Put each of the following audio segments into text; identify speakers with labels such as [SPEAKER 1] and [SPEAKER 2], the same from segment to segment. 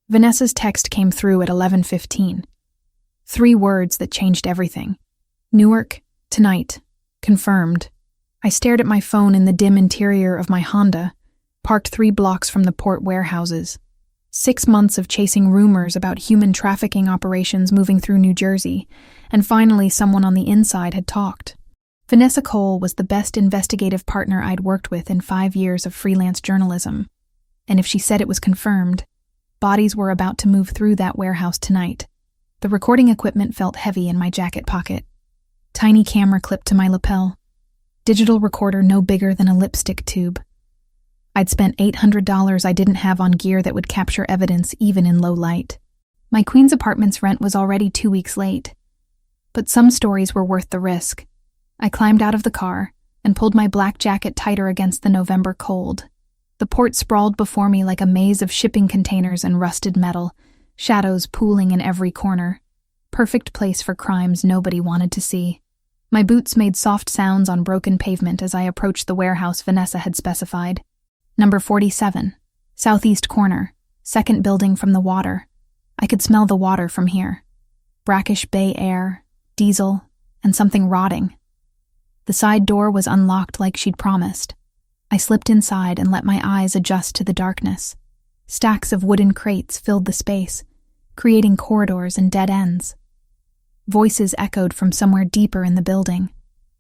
[SPEAKER 1] Vanessa's text came through at 11:15. 3 words that changed everything. Newark, tonight. Confirmed. I stared at my phone in the dim interior of my Honda, parked 3 blocks from the port warehouses. 6 months of chasing rumors about human trafficking operations moving through New Jersey, and finally someone on the inside had talked. Vanessa Cole was the best investigative partner I'd worked with in 5 years of freelance journalism. And if she said it was confirmed, bodies were about to move through that warehouse tonight. The recording equipment felt heavy in my jacket pocket. Tiny camera clipped to my lapel. Digital recorder no bigger than a lipstick tube. I'd spent $800 I didn't have on gear that would capture evidence even in low light. My Queens apartment's rent was already 2 weeks late. But some stories were worth the risk. I climbed out of the car and pulled my black jacket tighter against the November cold. The port sprawled before me like a maze of shipping containers and rusted metal, shadows pooling in every corner. Perfect place for crimes nobody wanted to see. My boots made soft sounds on broken pavement as I approached the warehouse Vanessa had specified. Number 47, southeast corner, second building from the water. I could smell the water from here. Brackish bay air, diesel, and something rotting. The side door was unlocked like she'd promised. I slipped inside and let my eyes adjust to the darkness. Stacks of wooden crates filled the space, creating corridors and dead ends. Voices echoed from somewhere deeper in the building.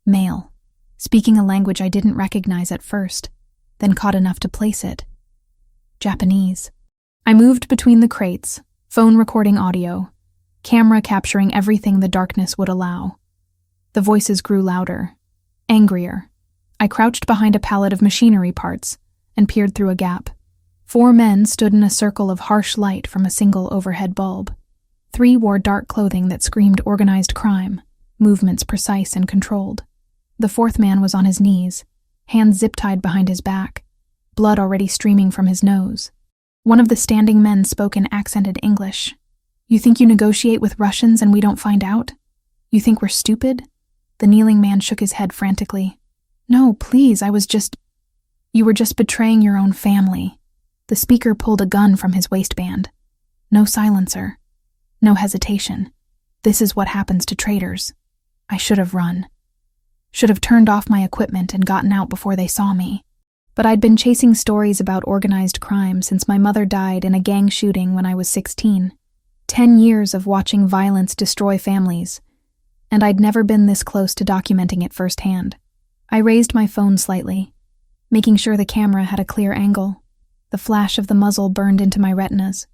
[SPEAKER 1] Male, speaking a language I didn't recognize at first, then caught enough to place it. Japanese. I moved between the crates, phone recording audio, camera capturing everything the darkness would allow. The voices grew louder, angrier. I crouched behind a pallet of machinery parts and peered through a gap. 4 men stood in a circle of harsh light from a single overhead bulb. 3 wore dark clothing that screamed organized crime, movements precise and controlled. The 4th man was on his knees, hands zip-tied behind his back, blood already streaming from his nose. One of the standing men spoke in accented English. "You think you negotiate with Russians and we don't find out? You think we're stupid?" The kneeling man shook his head frantically. "No, please, You were just betraying your own family." The speaker pulled a gun from his waistband. No silencer. No hesitation. This is what happens to traitors. I should have run. Should have turned off my equipment and gotten out before they saw me. But I'd been chasing stories about organized crime since my mother died in a gang shooting when I was 16. 10 years of watching violence destroy families, and I'd never been this close to documenting it firsthand. I raised my phone slightly, making sure the camera had a clear angle. The flash of the muzzle burned into my retinas.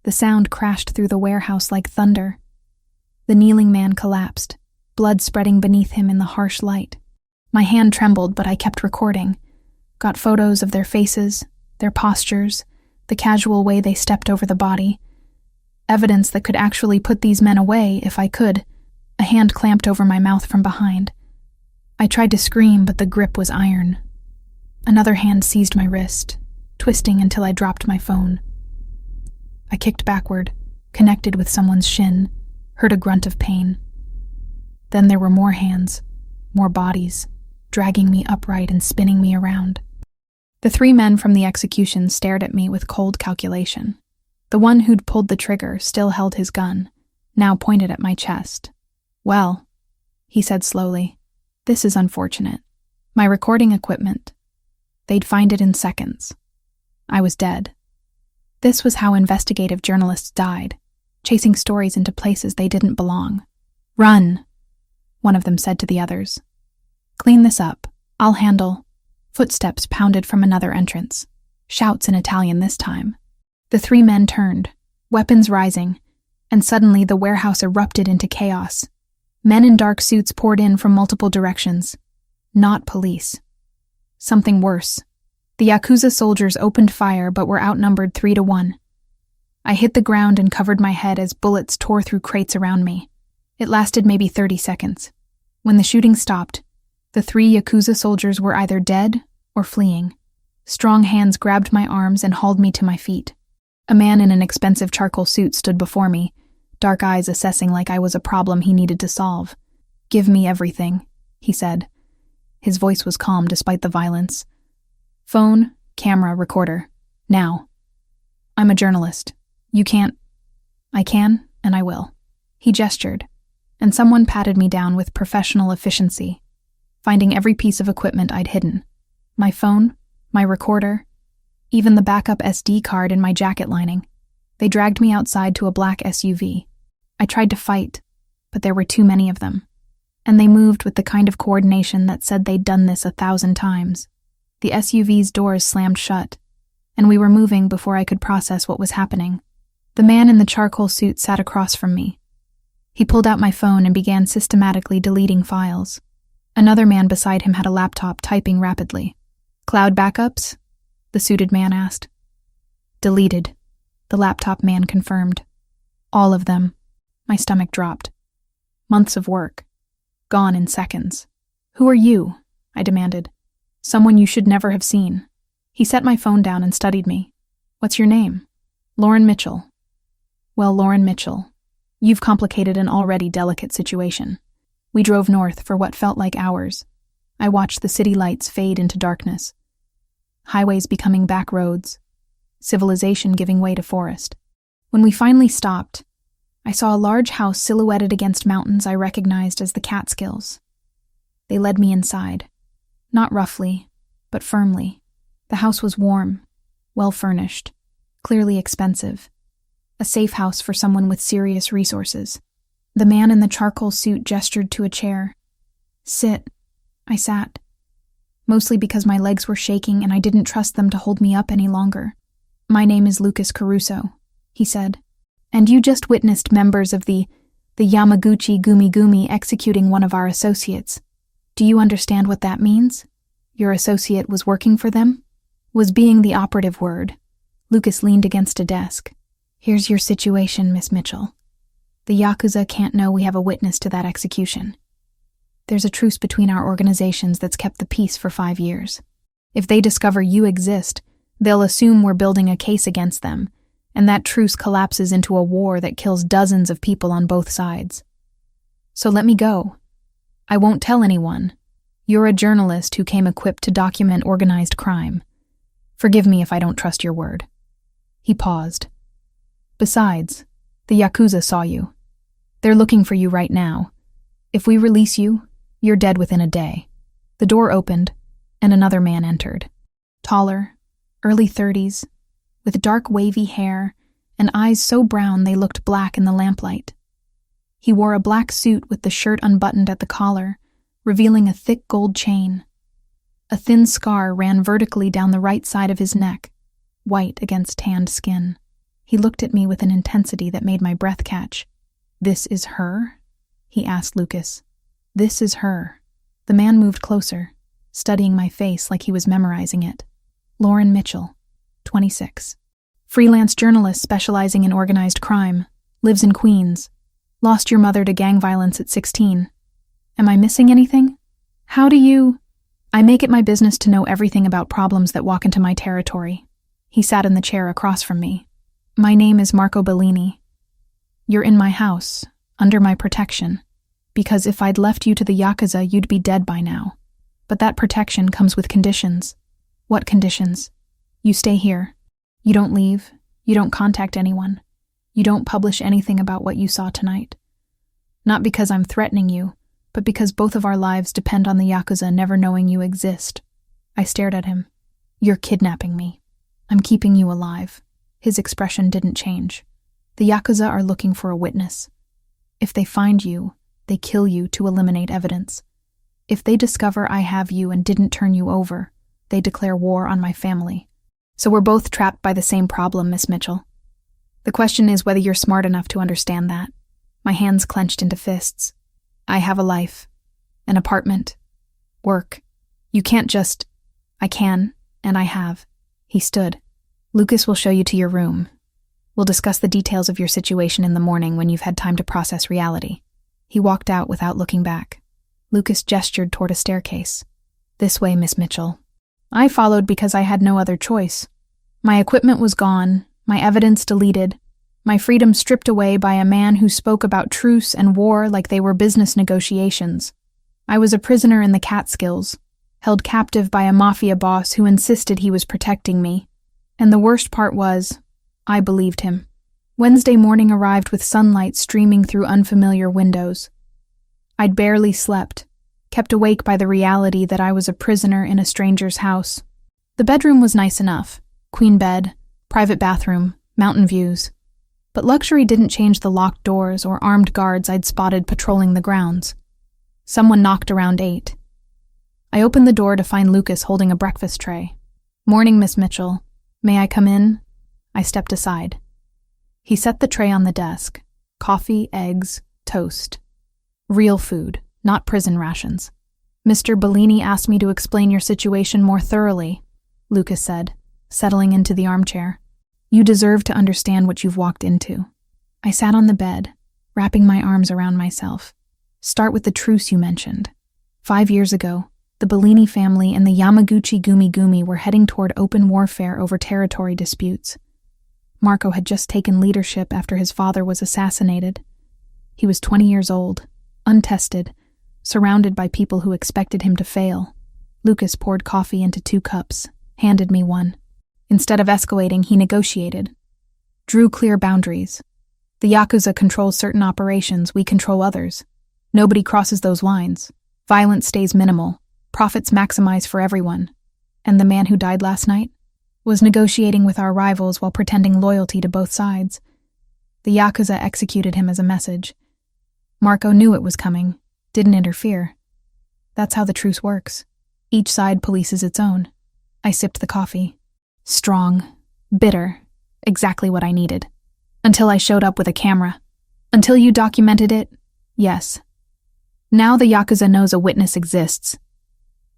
[SPEAKER 1] The sound crashed through the warehouse like thunder. The kneeling man collapsed, blood spreading beneath him in the harsh light. My hand trembled, but I kept recording. Got photos of their faces, their postures, the casual way they stepped over the body. Evidence that could actually put these men away if I could. A hand clamped over my mouth from behind. I tried to scream, but the grip was iron. Another hand seized my wrist, twisting until I dropped my phone. I kicked backward, connected with someone's shin, heard a grunt of pain. Then there were more hands, more bodies, dragging me upright and spinning me around. The 3 men from the execution stared at me with cold calculation. The one who'd pulled the trigger still held his gun, now pointed at my chest. "Well," he said slowly, "this is unfortunate. My recording equipment. They'd find it in seconds. I was dead." This was how investigative journalists died, chasing stories into places they didn't belong. "Run," one of them said to the others. "Clean this up. I'll handle." Footsteps pounded from another entrance. Shouts in Italian this time. The 3 men turned, weapons rising, and suddenly the warehouse erupted into chaos. Men in dark suits poured in from multiple directions. Not police. Something worse. The Yakuza soldiers opened fire but were outnumbered 3-1. I hit the ground and covered my head as bullets tore through crates around me. It lasted maybe 30 seconds. When the shooting stopped, the 3 Yakuza soldiers were either dead or fleeing. Strong hands grabbed my arms and hauled me to my feet. A man in an expensive charcoal suit stood before me, dark eyes assessing like I was a problem he needed to solve. "Give me everything," he said. His voice was calm despite the violence. "Phone, camera, recorder. Now." "I'm a journalist. You can't. I can, and I will. He gestured, and someone patted me down with professional efficiency, finding every piece of equipment I'd hidden. My phone, my recorder, even the backup SD card in my jacket lining. They dragged me outside to a black SUV. I tried to fight, but there were too many of them. And they moved with the kind of coordination that said they'd done this 1,000 times. The SUV's doors slammed shut, and we were moving before I could process what was happening. The man in the charcoal suit sat across from me. He pulled out my phone and began systematically deleting files. Another man beside him had a laptop typing rapidly. Cloud backups? The suited man asked. Deleted, the laptop man confirmed. All of them. My stomach dropped. Months of work. Gone in seconds. Who are you? I demanded. Someone you should never have seen. He set my phone down and studied me. What's your name? Lauren Mitchell. Well, Lauren Mitchell, you've complicated an already delicate situation. We drove north for what felt like hours. I watched the city lights fade into darkness. Highways becoming back roads. Civilization giving way to forest. When we finally stopped, I saw a large house silhouetted against mountains I recognized as the Catskills. They led me inside. Not roughly, but firmly. The house was warm, well-furnished, clearly expensive. A safe house for someone with serious resources. The man in the charcoal suit gestured to a chair. Sit. I sat. Mostly because my legs were shaking and I didn't trust them to hold me up any longer. My name is Lucas Caruso, he said. And you just witnessed members of the Yamaguchi Gumi Gumi executing one of our associates. Do you understand what that means? Your associate was working for them? Was being the operative word. Lucas leaned against a desk. Here's your situation, Miss Mitchell. The Yakuza can't know we have a witness to that execution. There's a truce between our organizations that's kept the peace for 5 years. If they discover you exist, they'll assume we're building a case against them, and that truce collapses into a war that kills dozens of people on both sides. So let me go. I won't tell anyone. You're a journalist who came equipped to document organized crime. Forgive me if I don't trust your word. He paused. Besides, the Yakuza saw you. They're looking for you right now. If we release you, you're dead within a day. The door opened, and another man entered. Taller, early 30s, with dark wavy hair and eyes so brown they looked black in the lamplight. He wore a black suit with the shirt unbuttoned at the collar, revealing a thick gold chain. A thin scar ran vertically down the right side of his neck, white against tanned skin. He looked at me with an intensity that made my breath catch. This is her? He asked Lucas. This is her. The man moved closer, studying my face like he was memorizing it. Lauren Mitchell, 26. Freelance journalist specializing in organized crime. Lives in Queens. Lost your mother to gang violence at 16. Am I missing anything? How do you... I make it my business to know everything about problems that walk into my territory. He sat in the chair across from me. My name is Marco Bellini. You're in my house, under my protection, because if I'd left you to the Yakuza, you'd be dead by now. But that protection comes with conditions. What conditions? You stay here. You don't leave. You don't contact anyone. You don't publish anything about what you saw tonight. Not because I'm threatening you, but because both of our lives depend on the Yakuza never knowing you exist. I stared at him. You're kidnapping me. I'm keeping you alive. His expression didn't change. The Yakuza are looking for a witness. If they find you, they kill you to eliminate evidence. If they discover I have you and didn't turn you over, they declare war on my family. So we're both trapped by the same problem, Miss Mitchell. The question is whether you're smart enough to understand that. My hands clenched into fists. I have a life. An apartment. Work. You can't just... I can, and I have. He stood. Lucas will show you to your room. We'll discuss the details of your situation in the morning when you've had time to process reality. He walked out without looking back. Lucas gestured toward a staircase. This way, Miss Mitchell. I followed because I had no other choice. My equipment was gone, my evidence deleted, my freedom stripped away by a man who spoke about truce and war like they were business negotiations. I was a prisoner in the Catskills, held captive by a Mafia boss who insisted he was protecting me. And the worst part was, I believed him. Wednesday morning arrived with sunlight streaming through unfamiliar windows. I'd barely slept, kept awake by the reality that I was a prisoner in a stranger's house. The bedroom was nice enough. Queen bed, private bathroom, mountain views. But luxury didn't change the locked doors or armed guards I'd spotted patrolling the grounds. Someone knocked around 8. I opened the door to find Lucas holding a breakfast tray. "Morning, Miss Mitchell. May I come in?" I stepped aside. He set the tray on the desk. Coffee, eggs, toast. Real food, not prison rations. "Mr. Bellini asked me to explain your situation more thoroughly," Lucas said, settling into the armchair. "You deserve to understand what you've walked into." I sat on the bed, wrapping my arms around myself. "Start with the truce you mentioned. 5 years ago, the Bellini family and the Yamaguchi Gumi were heading toward open warfare over territory disputes. Marco had just taken leadership after his father was assassinated. He was 20 years old, untested, surrounded by people who expected him to fail. Lucas poured coffee into 2 cups, handed me one. Instead of escalating, he negotiated. Drew clear boundaries. The Yakuza controls certain operations, we control others. Nobody crosses those lines. Violence stays minimal. Profits maximize for everyone. And the man who died last night was negotiating with our rivals while pretending loyalty to both sides. The Yakuza executed him as a message. Marco knew it was coming, didn't interfere. That's how the truce works. Each side polices its own. I sipped the coffee. Strong, bitter, exactly what I needed. Until I showed up with a camera. Until you documented it, yes. Now the Yakuza knows a witness exists.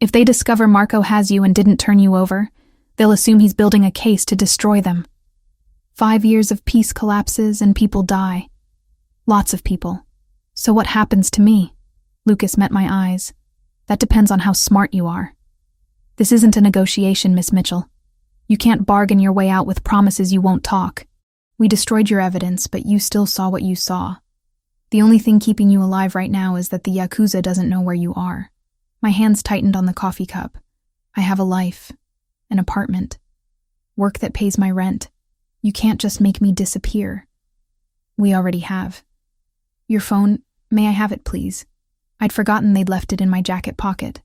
[SPEAKER 1] If they discover Marco has you and didn't turn you over, they'll assume he's building a case to destroy them. 5 years of peace collapses and people die. Lots of people. So what happens to me? Lucas met my eyes. That depends on how smart you are. This isn't a negotiation, Miss Mitchell. You can't bargain your way out with promises you won't talk. We destroyed your evidence, but you still saw what you saw. The only thing keeping you alive right now is that the Yakuza doesn't know where you are. My hands tightened on the coffee cup. I have a life, an apartment, work that pays my rent. You can't just make me disappear. We already have. Your phone, may I have it, please? I'd forgotten they'd left it in my jacket pocket.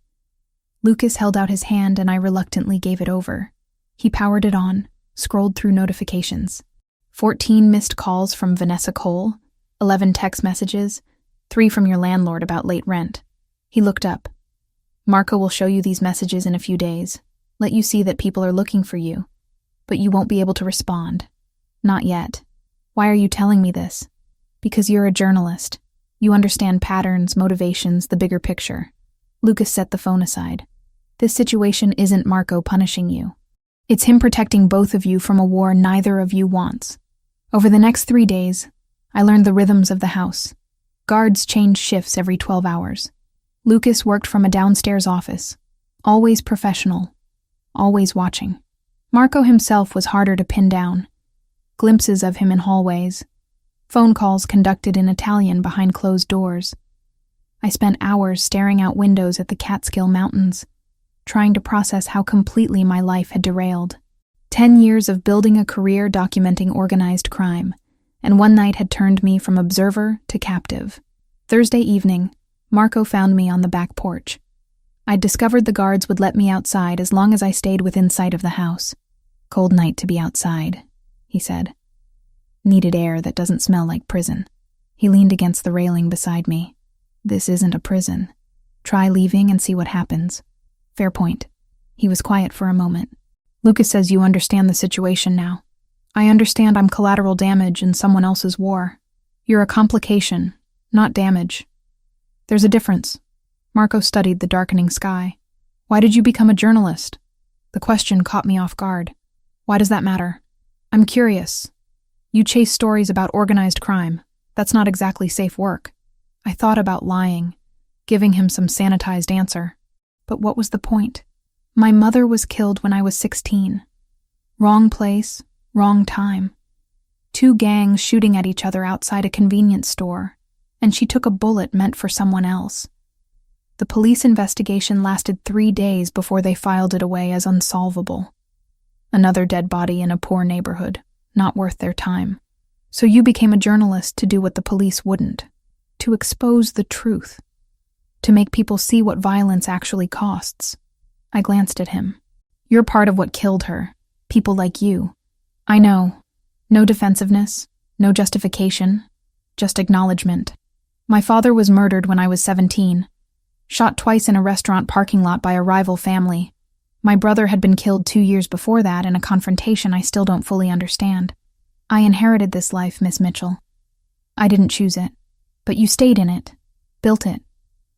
[SPEAKER 1] Lucas held out his hand and I reluctantly gave it over. He powered it on, scrolled through notifications. 14 missed calls from Vanessa Cole, 11 text messages, 3 from your landlord about late rent. He looked up. Marco will show you these messages in a few days, let you see that people are looking for you, but you won't be able to respond. Not yet. Why are you telling me this? Because you're a journalist. You understand patterns, motivations, the bigger picture. Lucas set the phone aside. This situation isn't Marco punishing you. It's him protecting both of you from a war neither of you wants. Over the next 3 days, I learned the rhythms of the house. Guards change shifts every 12 hours. Lucas worked from a downstairs office, always professional, always watching. Marco himself was harder to pin down. Glimpses of him in hallways. Phone calls conducted in Italian behind closed doors. I spent hours staring out windows at the Catskill Mountains, trying to process how completely my life had derailed. 10 years of building a career documenting organized crime, and one night had turned me from observer to captive. Thursday evening, Marco found me on the back porch. I'd discovered the guards would let me outside as long as I stayed within sight of the house. "Cold night to be outside," he said. "Needed air that doesn't smell like prison." He leaned against the railing beside me. "This isn't a prison. Try leaving and see what happens." "Fair point." He was quiet for a moment. "Lucas says you understand the situation now. I understand I'm collateral damage in someone else's war. You're a complication, not damage. There's a difference." Marco studied the darkening sky. "Why did you become a journalist?" The question caught me off guard. "Why does that matter?" "I'm curious. You chase stories about organized crime. That's not exactly safe work." I thought about lying, giving him some sanitized answer. But what was the point? My mother was killed when I was 16. Wrong place, wrong time. 2 gangs shooting at each other outside a convenience store, and she took a bullet meant for someone else. The police investigation lasted 3 days before they filed it away as unsolvable. Another dead body in a poor neighborhood, not worth their time. So you became a journalist to do what the police wouldn't, to expose the truth, to make people see what violence actually costs. I glanced at him. You're part of what killed her, people like you. I know. No defensiveness, no justification, just acknowledgement. My father was murdered when I was 17, shot twice in a restaurant parking lot by a rival family. My brother had been killed 2 years before that in a confrontation I still don't fully understand. I inherited this life, Miss Mitchell. I didn't choose it, but you stayed in it, built it.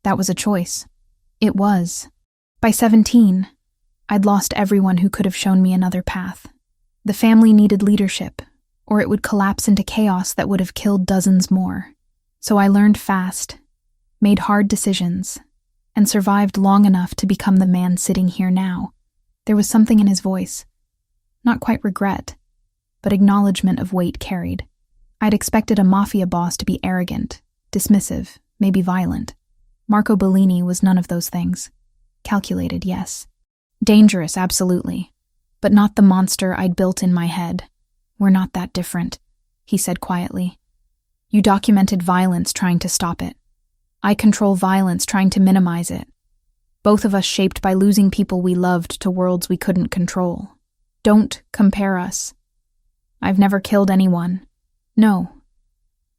[SPEAKER 1] That was a choice. It was. By 17, I'd lost everyone who could have shown me another path. The family needed leadership, or it would collapse into chaos that would have killed dozens more. So I learned fast, made hard decisions, and survived long enough to become the man sitting here now. There was something in his voice. Not quite regret, but acknowledgement of weight carried. I'd expected a mafia boss to be arrogant, dismissive, maybe violent. Marco Bellini was none of those things. Calculated, yes. Dangerous, absolutely. But not the monster I'd built in my head. We're not that different, he said quietly. You documented violence trying to stop it. I control violence trying to minimize it. Both of us shaped by losing people we loved to worlds we couldn't control. Don't compare us. I've never killed anyone. No.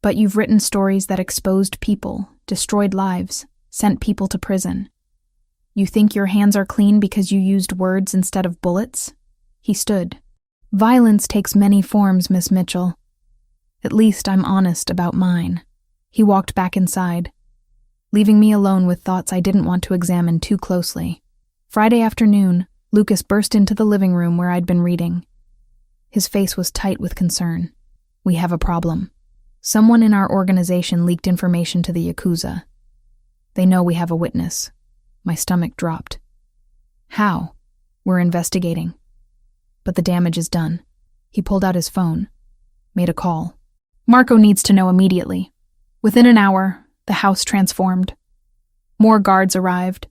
[SPEAKER 1] But you've written stories that exposed people, destroyed lives, sent people to prison. You think your hands are clean because you used words instead of bullets? He stood. Violence takes many forms, Miss Mitchell. At least I'm honest about mine. He walked back inside, leaving me alone with thoughts I didn't want to examine too closely. Friday afternoon, Lucas burst into the living room where I'd been reading. His face was tight with concern. We have a problem. Someone in our organization leaked information to the Yakuza. They know we have a witness. My stomach dropped. How? We're investigating. But the damage is done. He pulled out his phone, made a call. Marco needs to know immediately. Within an hour, the house transformed. More guards arrived.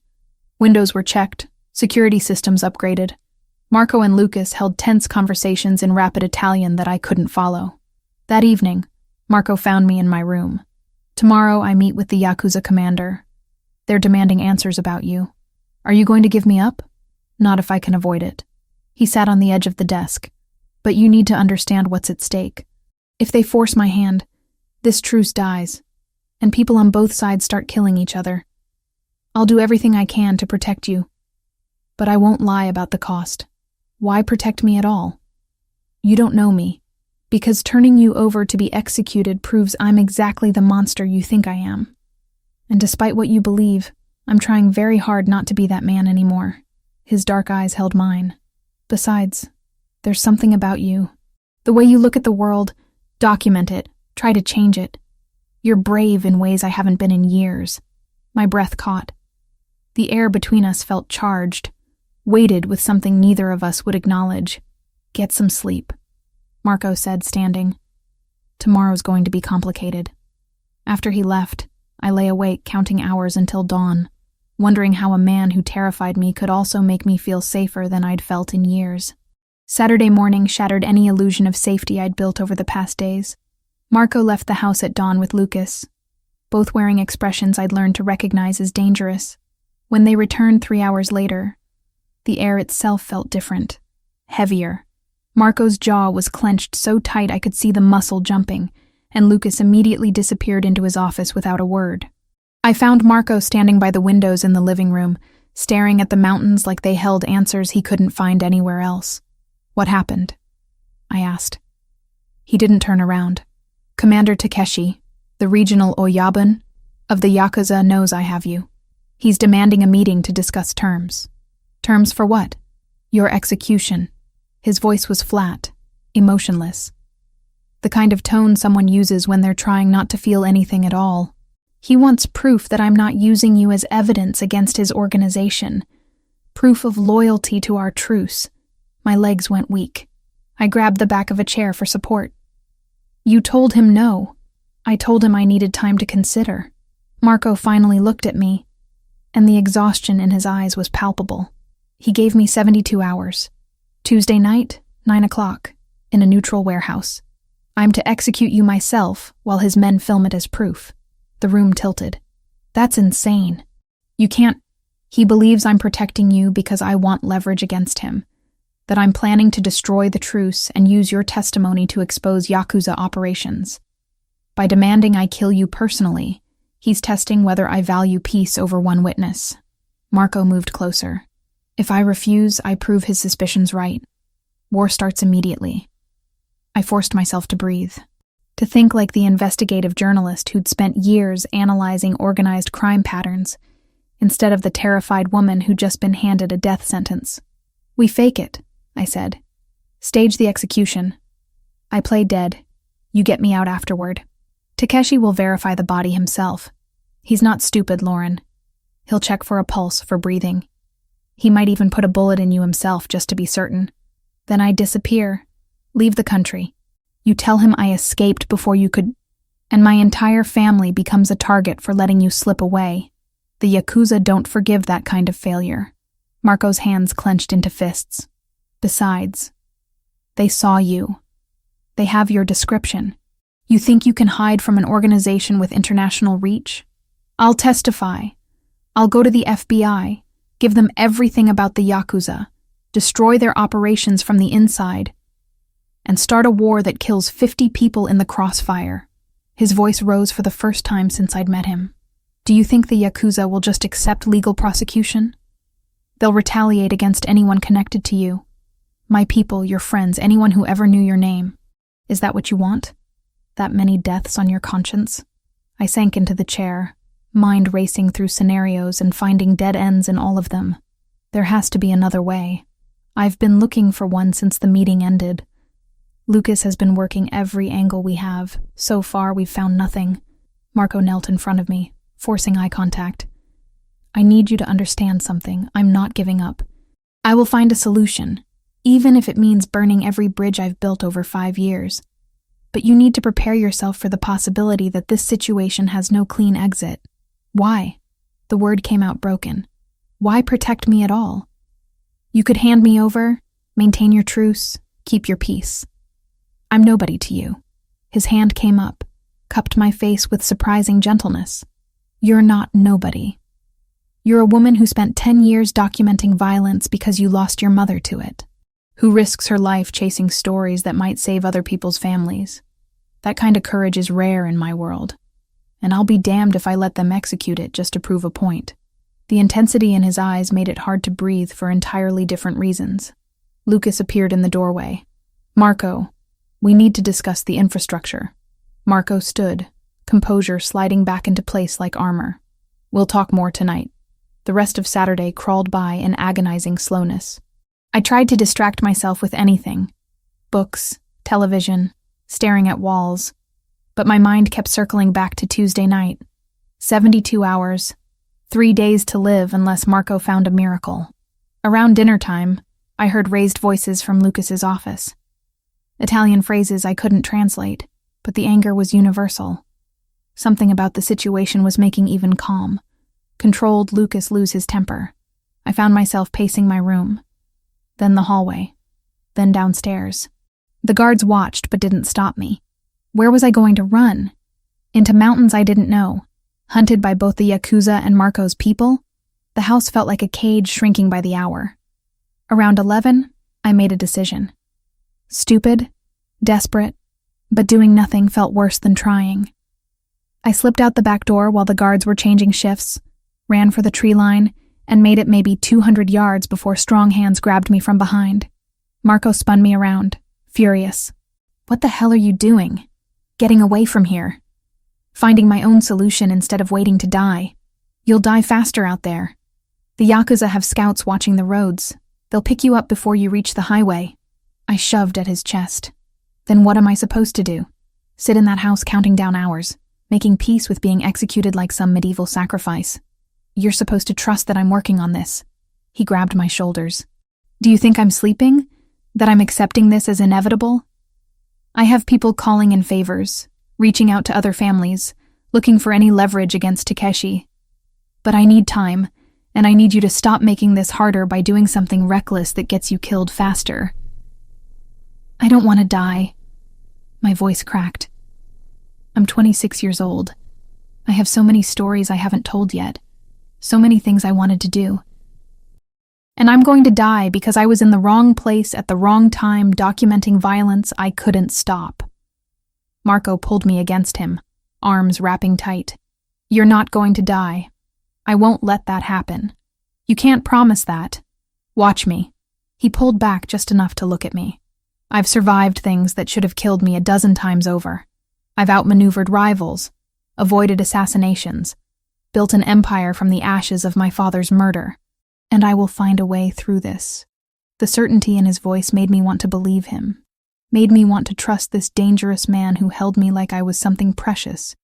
[SPEAKER 1] Windows were checked, security systems upgraded. Marco and Lucas held tense conversations in rapid Italian that I couldn't follow. That evening, Marco found me in my room. Tomorrow I meet with the Yakuza commander. They're demanding answers about you. Are you going to give me up? Not if I can avoid it. He sat on the edge of the desk. But you need to understand what's at stake. If they force my hand, this truce dies, and people on both sides start killing each other. I'll do everything I can to protect you. But I won't lie about the cost. Why protect me at all? You don't know me, because turning you over to be executed proves I'm exactly the monster you think I am. And despite what you believe, I'm trying very hard not to be that man anymore. His dark eyes held mine. Besides, there's something about you. The way you look at the world, document it, try to change it. You're brave in ways I haven't been in years. My breath caught. The air between us felt charged, weighted with something neither of us would acknowledge. Get some sleep, Marco said, standing. Tomorrow's going to be complicated. After he left, I lay awake counting hours until dawn, wondering how a man who terrified me could also make me feel safer than I'd felt in years. Saturday morning shattered any illusion of safety I'd built over the past days. Marco left the house at dawn with Lucas, both wearing expressions I'd learned to recognize as dangerous. When they returned 3 hours later, the air itself felt different, heavier. Marco's jaw was clenched so tight I could see the muscle jumping, and Lucas immediately disappeared into his office without a word. I found Marco standing by the windows in the living room, staring at the mountains like they held answers he couldn't find anywhere else. What happened? I asked. He didn't turn around. Commander Takeshi, the regional Oyabun of the Yakuza, knows I have you. He's demanding a meeting to discuss terms. Terms for what? Your execution. His voice was flat, emotionless. The kind of tone someone uses when they're trying not to feel anything at all. He wants proof that I'm not using you as evidence against his organization. Proof of loyalty to our truce. My legs went weak. I grabbed the back of a chair for support. You told him no. I told him I needed time to consider. Marco finally looked at me, and the exhaustion in his eyes was palpable. He gave me 72 hours. Tuesday night, 9 o'clock, in a neutral warehouse. I'm to execute you myself while his men film it as proof. The room tilted. That's insane. You can't. He believes I'm protecting you because I want leverage against him, that I'm planning to destroy the truce and use your testimony to expose Yakuza operations. By demanding I kill you personally, he's testing whether I value peace over one witness. Marco moved closer. If I refuse, I prove his suspicions right. War starts immediately. I forced myself to breathe, to think like the investigative journalist who'd spent years analyzing organized crime patterns, instead of the terrified woman who'd just been handed a death sentence. We fake it, I said. Stage the execution. I play dead. You get me out afterward. Takeshi will verify the body himself. He's not stupid, Lauren. He'll check for a pulse, for breathing. He might even put a bullet in you himself just to be certain. Then I disappear. Leave the country. You tell him I escaped before you could, and my entire family becomes a target for letting you slip away. The Yakuza don't forgive that kind of failure. Marco's hands clenched into fists. Besides, they saw you. They have your description. You think you can hide from an organization with international reach? I'll testify. I'll go to the FBI, give them everything about the Yakuza, destroy their operations from the inside, and start a war that kills 50 people in the crossfire. His voice rose for the first time since I'd met him. Do you think the Yakuza will just accept legal prosecution? They'll retaliate against anyone connected to you. My people, your friends, anyone who ever knew your name. Is that what you want? That many deaths on your conscience? I sank into the chair, mind racing through scenarios and finding dead ends in all of them. There has to be another way. I've been looking for one since the meeting ended. Lucas has been working every angle we have. So far, we've found nothing. Marco knelt in front of me, forcing eye contact. I need you to understand something. I'm not giving up. I will find a solution, even if it means burning every bridge I've built over 5 years. But you need to prepare yourself for the possibility that this situation has no clean exit. Why? The word came out broken. Why protect me at all? You could hand me over, maintain your truce, keep your peace. I'm nobody to you. His hand came up, cupped my face with surprising gentleness. You're not nobody. You're a woman who spent 10 years documenting violence because you lost your mother to it, who risks her life chasing stories that might save other people's families. That kind of courage is rare in my world, and I'll be damned if I let them execute it just to prove a point. The intensity in his eyes made it hard to breathe for entirely different reasons. Lucas appeared in the doorway. Marco, we need to discuss the infrastructure. Marco stood, composure sliding back into place like armor. We'll talk more tonight. The rest of Saturday crawled by in agonizing slowness. I tried to distract myself with anything. Books, television, staring at walls. But my mind kept circling back to Tuesday night. 72 hours. 3 days to live unless Marco found a miracle. Around dinner time, I heard raised voices from Lucas's office. Italian phrases I couldn't translate, but the anger was universal. Something about the situation was making even calm. Controlled Lucas lose his temper. I found myself pacing my room. Then the hallway. Then downstairs. The guards watched but didn't stop me. Where was I going to run? Into mountains I didn't know. Hunted by both the Yakuza and Marco's people? The house felt like a cage shrinking by the hour. Around 11, I made a decision. Stupid, desperate, but doing nothing felt worse than trying. I slipped out the back door while the guards were changing shifts, ran for the tree line, and made it maybe 200 yards before strong hands grabbed me from behind. Marco spun me around, furious. What the hell are you doing? Getting away from here. Finding my own solution instead of waiting to die. You'll die faster out there. The Yakuza have scouts watching the roads. They'll pick you up before you reach the highway. I shoved at his chest. Then what am I supposed to do? Sit in that house counting down hours, making peace with being executed like some medieval sacrifice. You're supposed to trust that I'm working on this. He grabbed my shoulders. Do you think I'm sleeping? That I'm accepting this as inevitable? I have people calling in favors, reaching out to other families, looking for any leverage against Takeshi. But I need time, and I need you to stop making this harder by doing something reckless that gets you killed faster. I don't want to die. My voice cracked. I'm 26 years old. I have so many stories I haven't told yet. So many things I wanted to do. And I'm going to die because I was in the wrong place at the wrong time documenting violence I couldn't stop. Marco pulled me against him, arms wrapping tight. You're not going to die. I won't let that happen. You can't promise that. Watch me. He pulled back just enough to look at me. I've survived things that should have killed me a dozen times over. I've outmaneuvered rivals, avoided assassinations, built an empire from the ashes of my father's murder. And I will find a way through this. The certainty in his voice made me want to believe him, made me want to trust this dangerous man who held me like I was something precious,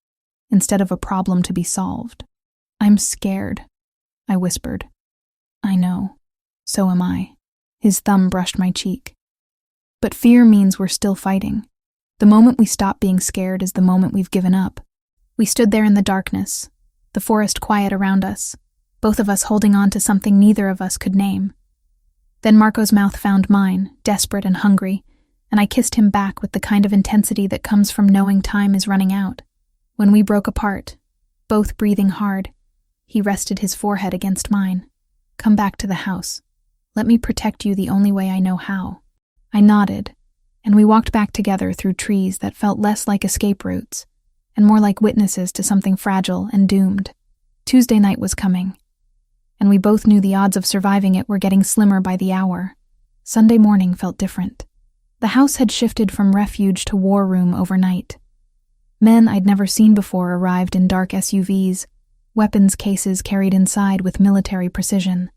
[SPEAKER 1] instead of a problem to be solved. I'm scared, I whispered. I know. So am I. His thumb brushed my cheek. But fear means we're still fighting. The moment we stop being scared is the moment we've given up. We stood there in the darkness, the forest quiet around us, both of us holding on to something neither of us could name. Then Marco's mouth found mine, desperate and hungry, and I kissed him back with the kind of intensity that comes from knowing time is running out. When we broke apart, both breathing hard, he rested his forehead against mine. Come back to the house. Let me protect you the only way I know how. I nodded, and we walked back together through trees that felt less like escape routes, and more like witnesses to something fragile and doomed. Tuesday night was coming, and we both knew the odds of surviving it were getting slimmer by the hour. Sunday morning felt different. The house had shifted from refuge to war room overnight. Men I'd never seen before arrived in dark SUVs, weapons cases carried inside with military precision.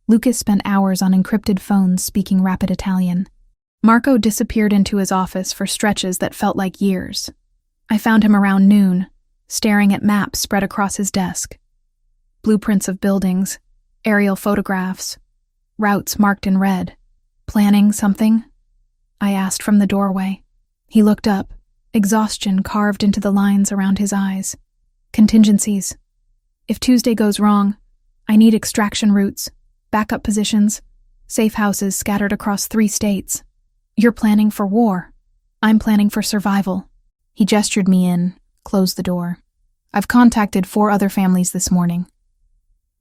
[SPEAKER 1] Lucas spent hours on encrypted phones speaking rapid Italian. Marco disappeared into his office for stretches that felt like years. I found him around noon, staring at maps spread across his desk. Blueprints of buildings, aerial photographs, routes marked in red. Planning something? I asked from the doorway. He looked up, exhaustion carved into the lines around his eyes. Contingencies. If Tuesday goes wrong, I need extraction routes, backup positions, safe houses scattered across 3 states. You're planning for war. I'm planning for survival. He gestured me in, closed the door. I've contacted 4 other families this morning.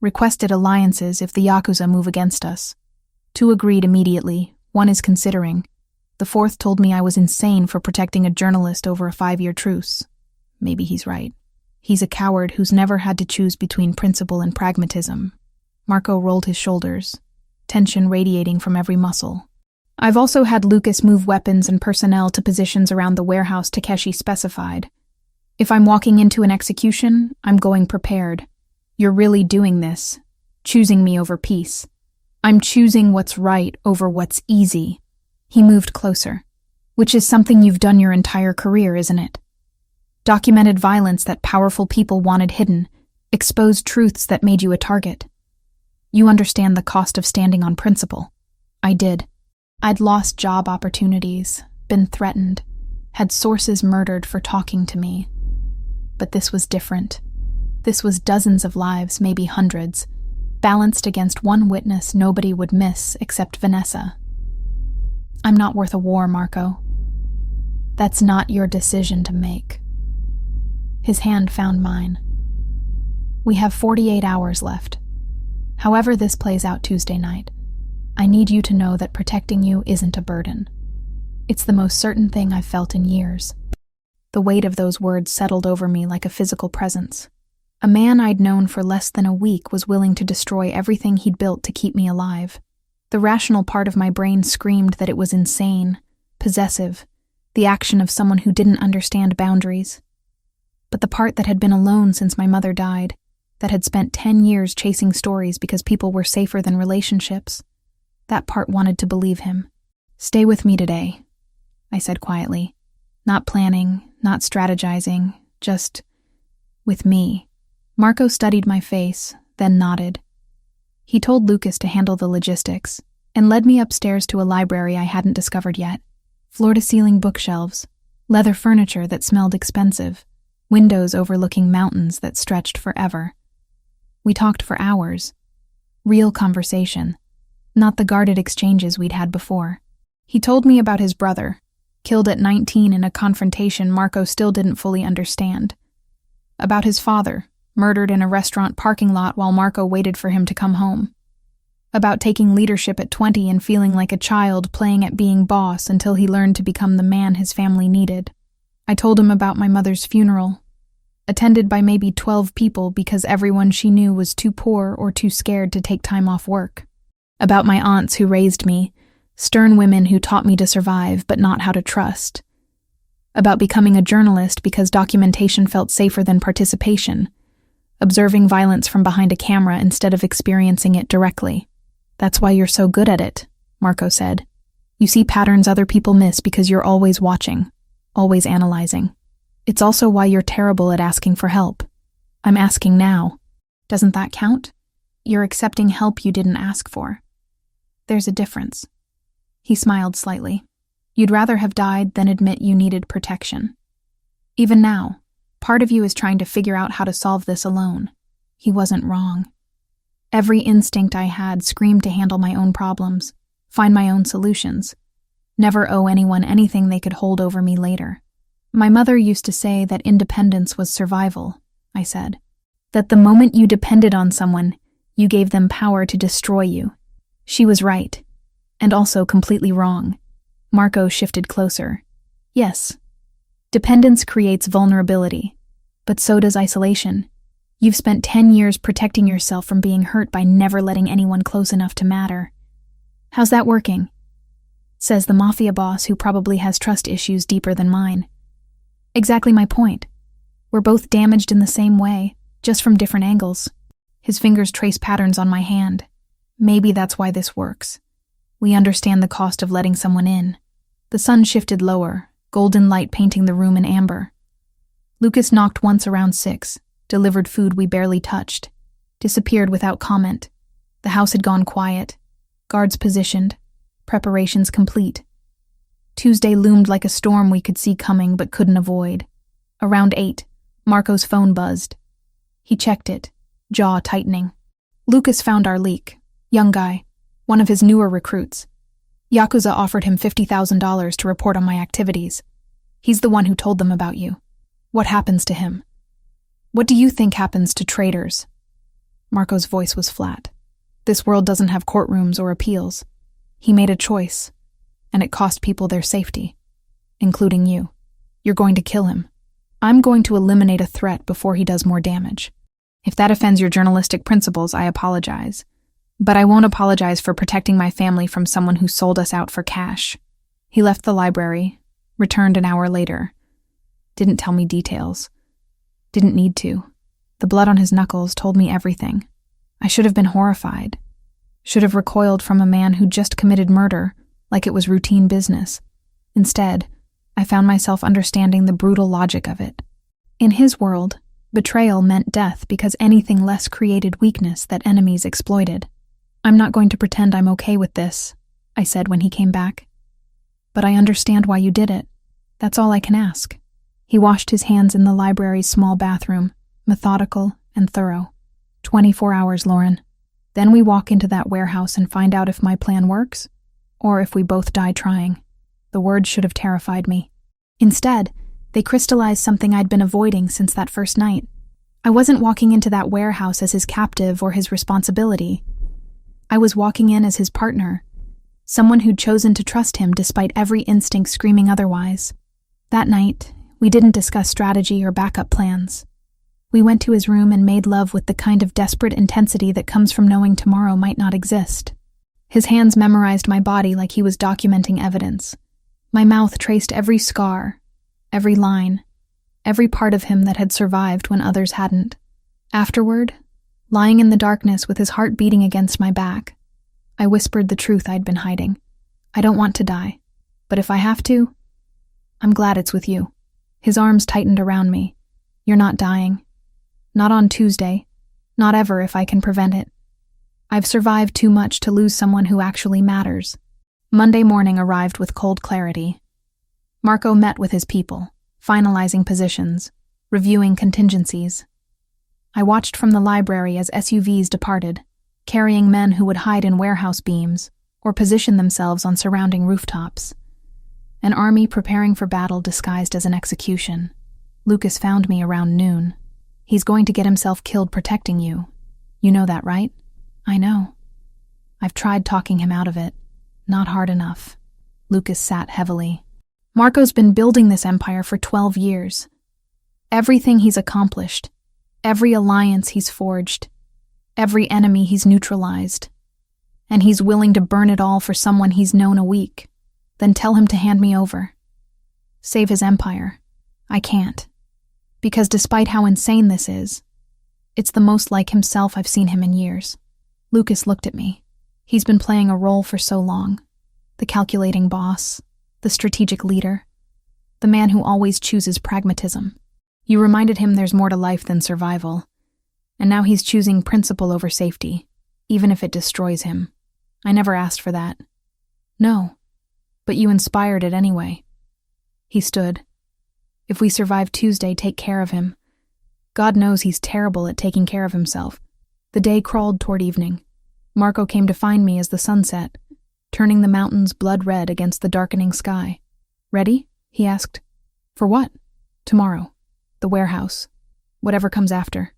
[SPEAKER 1] Requested alliances if the Yakuza move against us. 2 agreed immediately, 1 is considering. The 4th told me I was insane for protecting a journalist over a 5-year truce. Maybe he's right. He's a coward who's never had to choose between principle and pragmatism. Marco rolled his shoulders, tension radiating from every muscle. I've also had Lucas move weapons and personnel to positions around the warehouse Takeshi specified. If I'm walking into an execution, I'm going prepared. You're really doing this, choosing me over peace. I'm choosing what's right over what's easy. He moved closer. Which is something you've done your entire career, isn't it? Documented violence that powerful people wanted hidden, exposed truths that made you a target. You understand the cost of standing on principle. I did. I'd lost job opportunities, been threatened, had sources murdered for talking to me. But this was different. This was dozens of lives, maybe hundreds, balanced against 1 witness nobody would miss except Vanessa. I'm not worth a war, Marco. That's not your decision to make. His hand found mine. We have 48 hours left. However this plays out Tuesday night, I need you to know that protecting you isn't a burden. It's the most certain thing I've felt in years. The weight of those words settled over me like a physical presence. A man I'd known for less than a week was willing to destroy everything he'd built to keep me alive. The rational part of my brain screamed that it was insane, possessive, the action of someone who didn't understand boundaries. But the part that had been alone since my mother died, that had spent 10 years chasing stories because people were safer than relationships, that part wanted to believe him. Stay with me today, I said quietly. Not planning, not strategizing, just with me. Marco studied my face, then nodded. He told Lucas to handle the logistics, and led me upstairs to a library I hadn't discovered yet. Floor-to-ceiling bookshelves, leather furniture that smelled expensive, windows overlooking mountains that stretched forever. We talked for hours. Real conversation, not the guarded exchanges we'd had before. He told me about his brother, killed at 19 in a confrontation Marco still didn't fully understand. About his father, murdered in a restaurant parking lot while Marco waited for him to come home. About taking leadership at 20 and feeling like a child playing at being boss until he learned to become the man his family needed. I told him about my mother's funeral, attended by maybe 12 people because everyone she knew was too poor or too scared to take time off work. About my aunts who raised me, stern women who taught me to survive but not how to trust. About becoming a journalist because documentation felt safer than participation, observing violence from behind a camera instead of experiencing it directly. That's why you're so good at it, Marco said. You see patterns other people miss because you're always watching, always analyzing. It's also why you're terrible at asking for help. I'm asking now. Doesn't that count? You're accepting help you didn't ask for. There's a difference. He smiled slightly. You'd rather have died than admit you needed protection. Even now, part of you is trying to figure out how to solve this alone. He wasn't wrong. Every instinct I had screamed to handle my own problems, find my own solutions, never owe anyone anything they could hold over me later. My mother used to say that independence was survival, I said. That the moment you depended on someone, you gave them power to destroy you. She was right, and also completely wrong. Marco shifted closer. Yes, dependence creates vulnerability, but so does isolation. You've spent 10 years protecting yourself from being hurt by never letting anyone close enough to matter. How's that working? Says the Mafia boss who probably has trust issues deeper than mine. Exactly my point. We're both damaged in the same way, just from different angles. His fingers trace patterns on my hand. Maybe that's why this works. We understand the cost of letting someone in. The sun shifted lower, golden light painting the room in amber. Lucas knocked once around 6, delivered food we barely touched, disappeared without comment. The house had gone quiet. Guards positioned. Preparations complete. Tuesday loomed like a storm we could see coming but couldn't avoid. Around 8, Marco's phone buzzed. He checked it, jaw tightening. Lucas found our leak. Young guy, one of his newer recruits. Yakuza offered him $50,000 to report on my activities. He's the one who told them about you. What happens to him? What do you think happens to traitors? Marco's voice was flat. This world doesn't have courtrooms or appeals. He made a choice, and it cost people their safety, including you. You're going to kill him. I'm going to eliminate a threat before he does more damage. If that offends your journalistic principles, I apologize. But I won't apologize for protecting my family from someone who sold us out for cash. He left the library, returned an hour later. Didn't tell me details. Didn't need to. The blood on his knuckles told me everything. I should have been horrified. Should have recoiled from a man who just committed murder, like it was routine business. Instead, I found myself understanding the brutal logic of it. In his world, betrayal meant death because anything less created weakness that enemies exploited. I'm not going to pretend I'm okay with this, I said when he came back. But I understand why you did it. That's all I can ask. He washed his hands in the library's small bathroom, methodical and thorough. 24 hours, Lauren. Then we walk into that warehouse and find out if my plan works, or if we both die trying. The words should have terrified me. Instead, they crystallized something I'd been avoiding since that first night. I wasn't walking into that warehouse as his captive or his responsibility. I was walking in as his partner, someone who'd chosen to trust him despite every instinct screaming otherwise. That night, we didn't discuss strategy or backup plans. We went to his room and made love with the kind of desperate intensity that comes from knowing tomorrow might not exist. His hands memorized my body like he was documenting evidence. My mouth traced every scar, every line, every part of him that had survived when others hadn't. Afterward, lying in the darkness with his heart beating against my back, I whispered the truth I'd been hiding. I don't want to die, but if I have to, I'm glad it's with you. His arms tightened around me. You're not dying. Not on Tuesday. Not ever if I can prevent it. I've survived too much to lose someone who actually matters. Monday morning arrived with cold clarity. Marco met with his people, finalizing positions, reviewing contingencies. I watched from the library as SUVs departed, carrying men who would hide in warehouse beams or position themselves on surrounding rooftops. An army preparing for battle disguised as an execution. Lucas found me around noon. He's going to get himself killed protecting you. You know that, right? I know. I've tried talking him out of it. Not hard enough. Lucas sat heavily. Marco's been building this empire for 12 years. Everything he's accomplished, every alliance he's forged, every enemy he's neutralized. And he's willing to burn it all for someone he's known a week. Then tell him to hand me over. Save his empire. I can't. Because despite how insane this is, it's the most like himself I've seen him in years. Lucas looked at me. He's been playing a role for so long. The calculating boss, the strategic leader, the man who always chooses pragmatism. You reminded him there's more to life than survival, and now he's choosing principle over safety, even if it destroys him. I never asked for that. No, but you inspired it anyway. He stood. If we survive Tuesday, take care of him. God knows he's terrible at taking care of himself. The day crawled toward evening. Marco came to find me as the sun set, turning the mountains blood red against the darkening sky. Ready? He asked. For what? Tomorrow. The warehouse. Whatever comes after.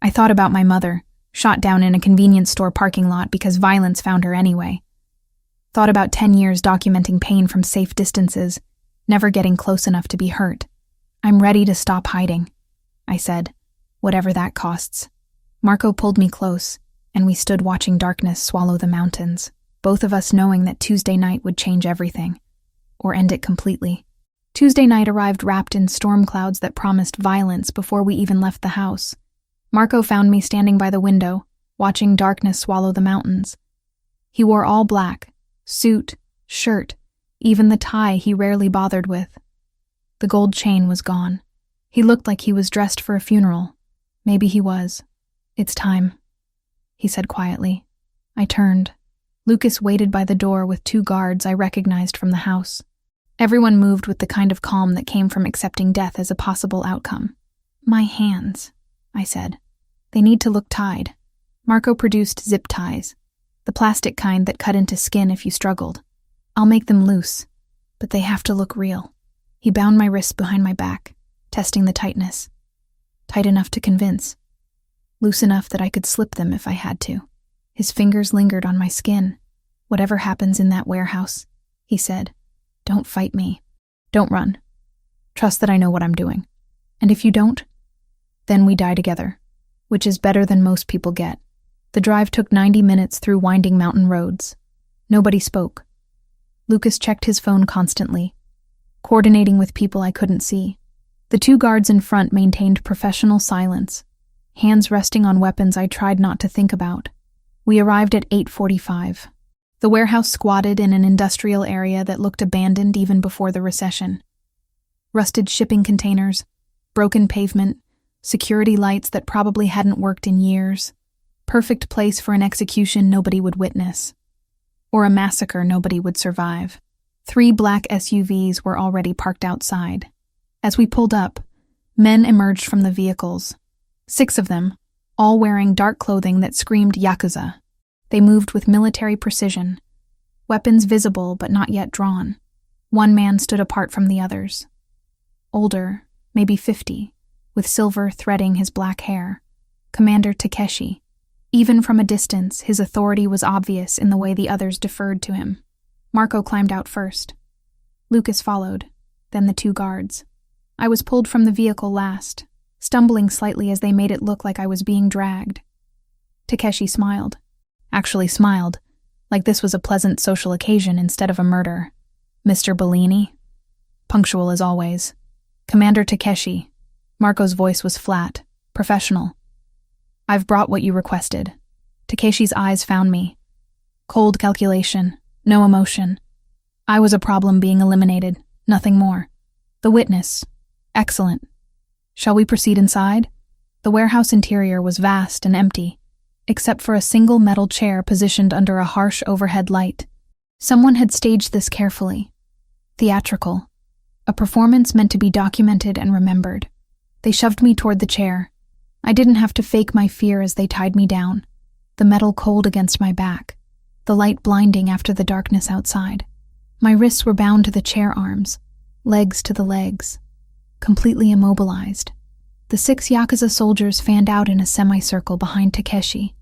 [SPEAKER 1] I thought about my mother, shot down in a convenience store parking lot because violence found her anyway. Thought about 10 years documenting pain from safe distances, never getting close enough to be hurt. I'm ready to stop hiding, I said, whatever that costs. Marco pulled me close, and we stood watching darkness swallow the mountains, both of us knowing that Tuesday night would change everything, or end it completely. Tuesday night arrived wrapped in storm clouds that promised violence before we even left the house. Marco found me standing by the window, watching darkness swallow the mountains. He wore all black, suit, shirt, even the tie he rarely bothered with. The gold chain was gone. He looked like he was dressed for a funeral. Maybe he was. It's time, he said quietly. I turned. Lucas waited by the door with 2 guards I recognized from the house. Everyone moved with the kind of calm that came from accepting death as a possible outcome. My hands, I said. They need to look tied. Marco produced zip ties, the plastic kind that cut into skin if you struggled. I'll make them loose, but they have to look real. He bound my wrists behind my back, testing the tightness. Tight enough to convince. Loose enough that I could slip them if I had to. His fingers lingered on my skin. Whatever happens in that warehouse, he said, don't fight me. Don't run. Trust that I know what I'm doing. And if you don't, then we die together, which is better than most people get. The drive took 90 minutes through winding mountain roads. Nobody spoke. Lucas checked his phone constantly, coordinating with people I couldn't see. The 2 guards in front maintained professional silence, hands resting on weapons I tried not to think about. We arrived at 8:45. The warehouse squatted in an industrial area that looked abandoned even before the recession. Rusted shipping containers, broken pavement, security lights that probably hadn't worked in years. Perfect place for an execution nobody would witness. Or a massacre nobody would survive. 3 black SUVs were already parked outside. As we pulled up, men emerged from the vehicles. 6 of them, all wearing dark clothing that screamed Yakuza. They moved with military precision, weapons visible but not yet drawn. One man stood apart from the others. Older, maybe 50, with silver threading his black hair. Commander Takeshi. Even from a distance, his authority was obvious in the way the others deferred to him. Marco climbed out first. Lucas followed, then the 2 guards. I was pulled from the vehicle last, stumbling slightly as they made it look like I was being dragged. Takeshi smiled. Actually smiled, like this was a pleasant social occasion instead of a murder. Mr. Bellini? Punctual as always. Commander Takeshi. Marco's voice was flat, professional. I've brought what you requested. Takeshi's eyes found me. Cold calculation, no emotion. I was a problem being eliminated, nothing more. The witness. Excellent. Shall we proceed inside? The warehouse interior was vast and empty, except for a single metal chair positioned under a harsh overhead light. Someone had staged this carefully. Theatrical. A performance meant to be documented and remembered. They shoved me toward the chair. I didn't have to fake my fear as they tied me down, the metal cold against my back, the light blinding after the darkness outside. My wrists were bound to the chair arms, legs to the legs, completely immobilized. The 6 Yakuza soldiers fanned out in a semicircle behind Takeshi,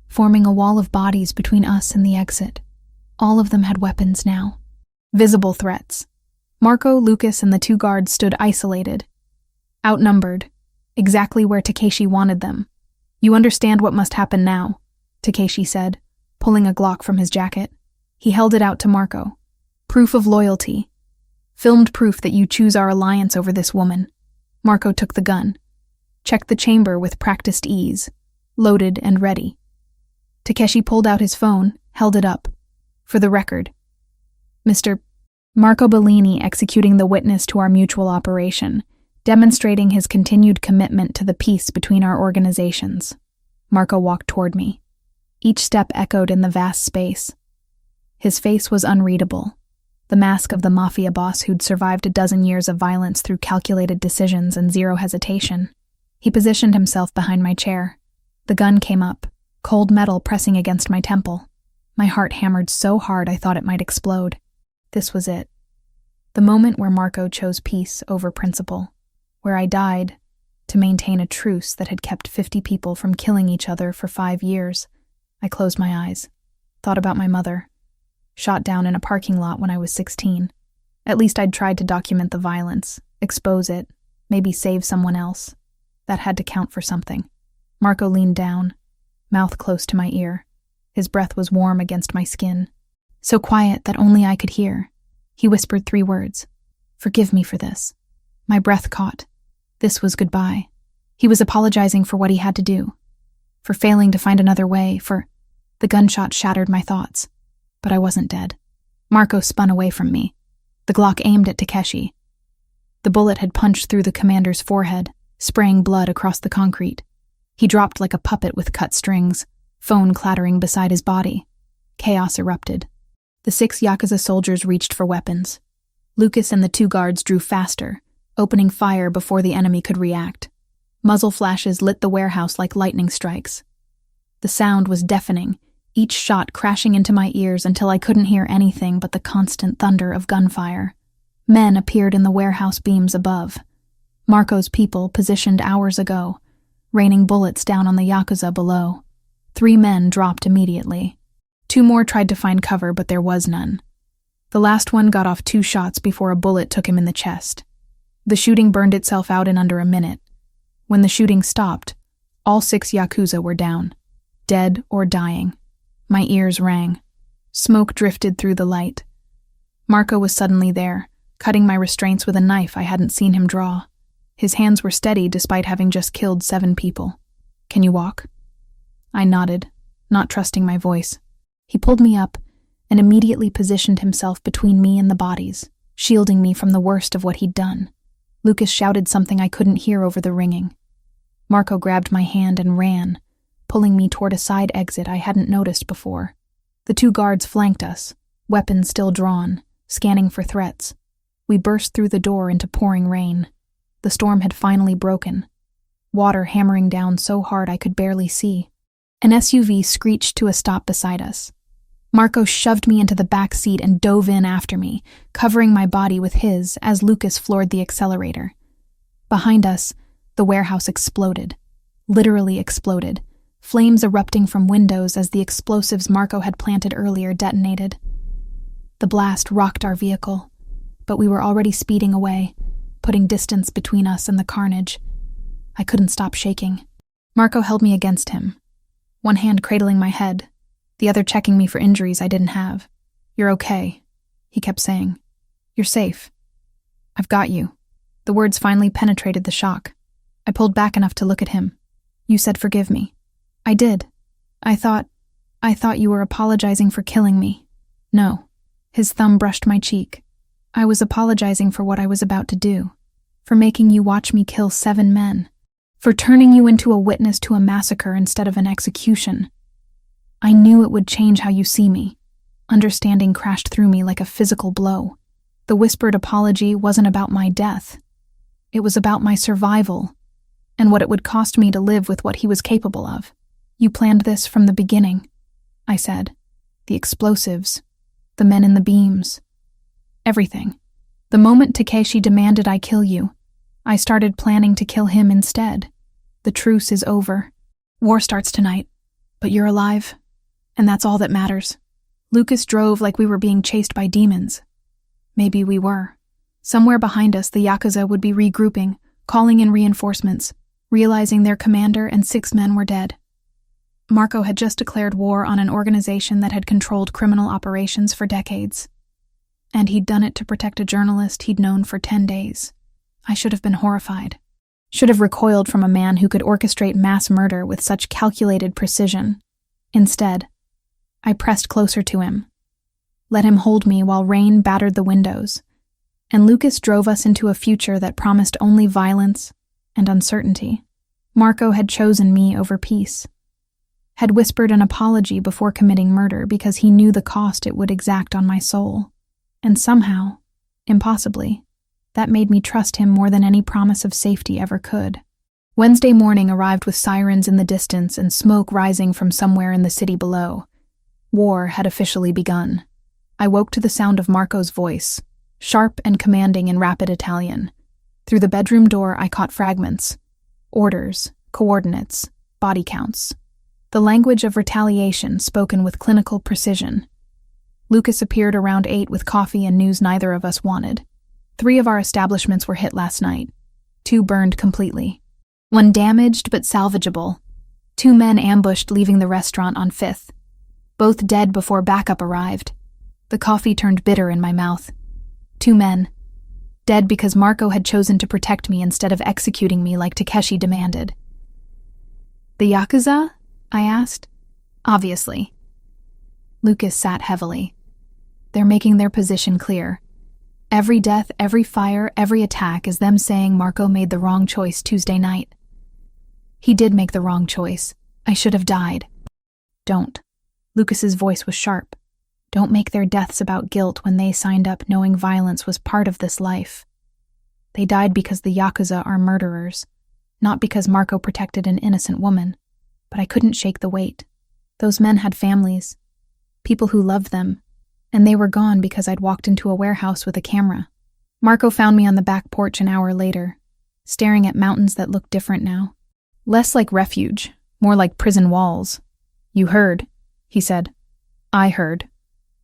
[SPEAKER 1] forming a wall of bodies between us and the exit. All of them had weapons now. Visible threats. Marco, Lucas, and the 2 guards stood isolated, outnumbered, exactly where Takeshi wanted them. "You understand what must happen now," Takeshi said, pulling a Glock from his jacket. He held it out to Marco. "Proof of loyalty. Filmed proof that you choose our alliance over this woman." Marco took the gun, checked the chamber with practiced ease, loaded and ready. Takeshi pulled out his phone, held it up. "For the record, Mr. Marco Bellini executing the witness to our mutual operation, demonstrating his continued commitment to the peace between our organizations." Marco walked toward me. Each step echoed in the vast space. His face was unreadable, the mask of the Mafia boss who'd survived a dozen years of violence through calculated decisions and zero hesitation. He positioned himself behind my chair. The gun came up, cold metal pressing against my temple. My heart hammered so hard I thought it might explode. This was it. The moment where Marco chose peace over principle, where I died to maintain a truce that had kept 50 people from killing each other for 5 years. I closed my eyes, thought about my mother, shot down in a parking lot when I was 16. At least I'd tried to document the violence, expose it, maybe save someone else. That had to count for something. Marco leaned down, mouth close to my ear. His breath was warm against my skin, so quiet that only I could hear. He whispered 3 words. "Forgive me for this." My breath caught. This was goodbye. He was apologizing for what he had to do, for failing to find another way, for... The gunshot shattered my thoughts. But I wasn't dead. Marco spun away from me, the Glock aimed at Takeshi. The bullet had punched through the commander's forehead, spraying blood across the concrete. He dropped like a puppet with cut strings, phone clattering beside his body. Chaos erupted. The 6 Yakuza soldiers reached for weapons. Lucas and the 2 guards drew faster, opening fire before the enemy could react. Muzzle flashes lit the warehouse like lightning strikes. The sound was deafening, each shot crashing into my ears until I couldn't hear anything but the constant thunder of gunfire. Men appeared in the warehouse beams above. Marco's people positioned hours ago, raining bullets down on the Yakuza below. 3 men dropped immediately. 2 more tried to find cover, but there was none. The last one got off 2 shots before a bullet took him in the chest. The shooting burned itself out in under a minute. When the shooting stopped, all 6 Yakuza were down, dead or dying. My ears rang. Smoke drifted through the light. Marco was suddenly there, cutting my restraints with a knife I hadn't seen him draw. His hands were steady despite having just killed 7 people. "Can you walk?" I nodded, not trusting my voice. He pulled me up and immediately positioned himself between me and the bodies, shielding me from the worst of what he'd done. Lucas shouted something I couldn't hear over the ringing. Marco grabbed my hand and ran, pulling me toward a side exit I hadn't noticed before. The 2 guards flanked us, weapons still drawn, scanning for threats. We burst through the door into pouring rain. The storm had finally broken, water hammering down so hard I could barely see. An SUV screeched to a stop beside us. Marco shoved me into the back seat and dove in after me, covering my body with his as Lucas floored the accelerator. Behind us, the warehouse exploded. Literally exploded, flames erupting from windows as the explosives Marco had planted earlier detonated. The blast rocked our vehicle, but we were already speeding away, putting distance between us and the carnage. I couldn't stop shaking. Marco held me against him, one hand cradling my head, the other checking me for injuries I didn't have. "You're okay," he kept saying. "You're safe. I've got you." The words finally penetrated the shock. I pulled back enough to look at him. "You said forgive me." "I did. I thought you were apologizing for killing me." "No." His thumb brushed my cheek. "I was apologizing for what I was about to do, for making you watch me kill 7 men, for turning you into a witness to a massacre instead of an execution. I knew it would change how you see me." Understanding crashed through me like a physical blow. The whispered apology wasn't about my death. It was about my survival, and what it would cost me to live with what he was capable of. "You planned this from the beginning," I said. "The explosives, the men in the beams, Everything. The moment Takeshi demanded I kill you, I started planning to kill him instead. The truce is over. War starts tonight, but you're alive, and that's all that matters. Lucas drove like we were being chased by demons. Maybe we were. Somewhere behind us, the Yakuza would be regrouping, calling in reinforcements, realizing their commander and 6 men were dead. Marco had just declared war on an organization that had controlled criminal operations for decades. And he'd done it to protect a journalist he'd known for 10 days. I should have been horrified. Should have recoiled from a man who could orchestrate mass murder with such calculated precision. Instead, I pressed closer to him, let him hold me while rain battered the windows, and Lucas drove us into a future that promised only violence and uncertainty. Marco had chosen me over peace, had whispered an apology before committing murder because he knew the cost it would exact on my soul. And somehow, impossibly, that made me trust him more than any promise of safety ever could. Wednesday morning arrived with sirens in the distance and smoke rising from somewhere in the city below. War had officially begun. I woke to the sound of Marco's voice, sharp and commanding in rapid Italian. Through the bedroom door, I caught fragments. Orders, coordinates, body counts. The language of retaliation spoken with clinical precision. Lucas appeared around 8 with coffee and news neither of us wanted. 3 of our establishments were hit last night. 2 burned completely. 1 damaged but salvageable. 2 men ambushed leaving the restaurant on 5th. Both dead before backup arrived. The coffee turned bitter in my mouth. 2 men. Dead because Marco had chosen to protect me instead of executing me like Takeshi demanded. The Yakuza? I asked. Obviously. Lucas sat heavily. They're making their position clear. Every death, every fire, every attack is them saying Marco made the wrong choice Tuesday night. He did make the wrong choice. I should have died. Don't. Lucas's voice was sharp. Don't make their deaths about guilt when they signed up knowing violence was part of this life. They died because the Yakuza are murderers, not because Marco protected an innocent woman. But I couldn't shake the weight. Those men had families, people who loved them, and they were gone because I'd walked into a warehouse with a camera. Marco found me on the back porch an hour later, staring at mountains that looked different now. Less like refuge, more like prison walls. You heard, he said. I heard.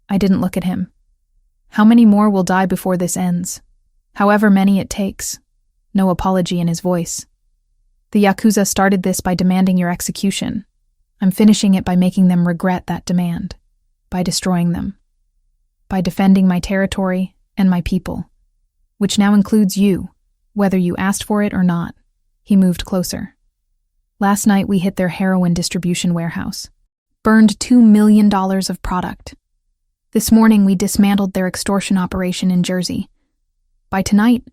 [SPEAKER 1] I didn't look at him. How many more will die before this ends? However many it takes. No apology in his voice. The Yakuza started this by demanding your execution. I'm finishing it by making them regret that demand, by destroying them, by defending my territory and my people, which now includes you, whether you asked for it or not. He moved closer. Last night we hit their heroin distribution warehouse, burned $2 million of product. This morning we dismantled their extortion operation in Jersey. By tonight,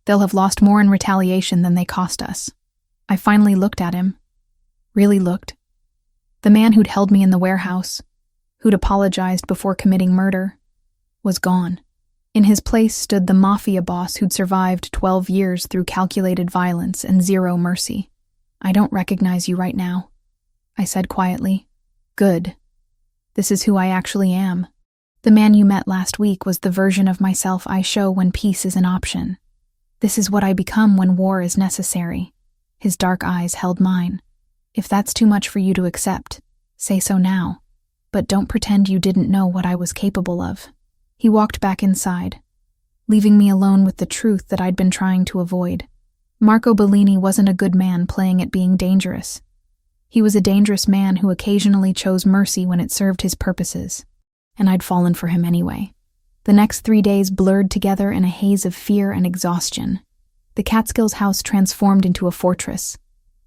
[SPEAKER 1] they'll have lost more in retaliation than they cost us. I finally looked at him. Really looked. The man who'd held me in the warehouse, who'd apologized before committing murder, was gone. In his place stood the Mafia boss who'd survived 12 years through calculated violence and zero mercy. I don't recognize you right now, I said quietly. Good. This is who I actually am. The man you met last week was the version of myself I show when peace is an option. This is what I become when war is necessary. His dark eyes held mine. If that's too much for you to accept, say so now. But don't pretend you didn't know what I was capable of. He walked back inside, leaving me alone with the truth that I'd been trying to avoid. Marco Bellini wasn't a good man playing at being dangerous. He was a dangerous man who occasionally chose mercy when it served his purposes. And I'd fallen for him anyway. The next 3 days blurred together in a haze of fear and exhaustion. The Catskills house transformed into a fortress.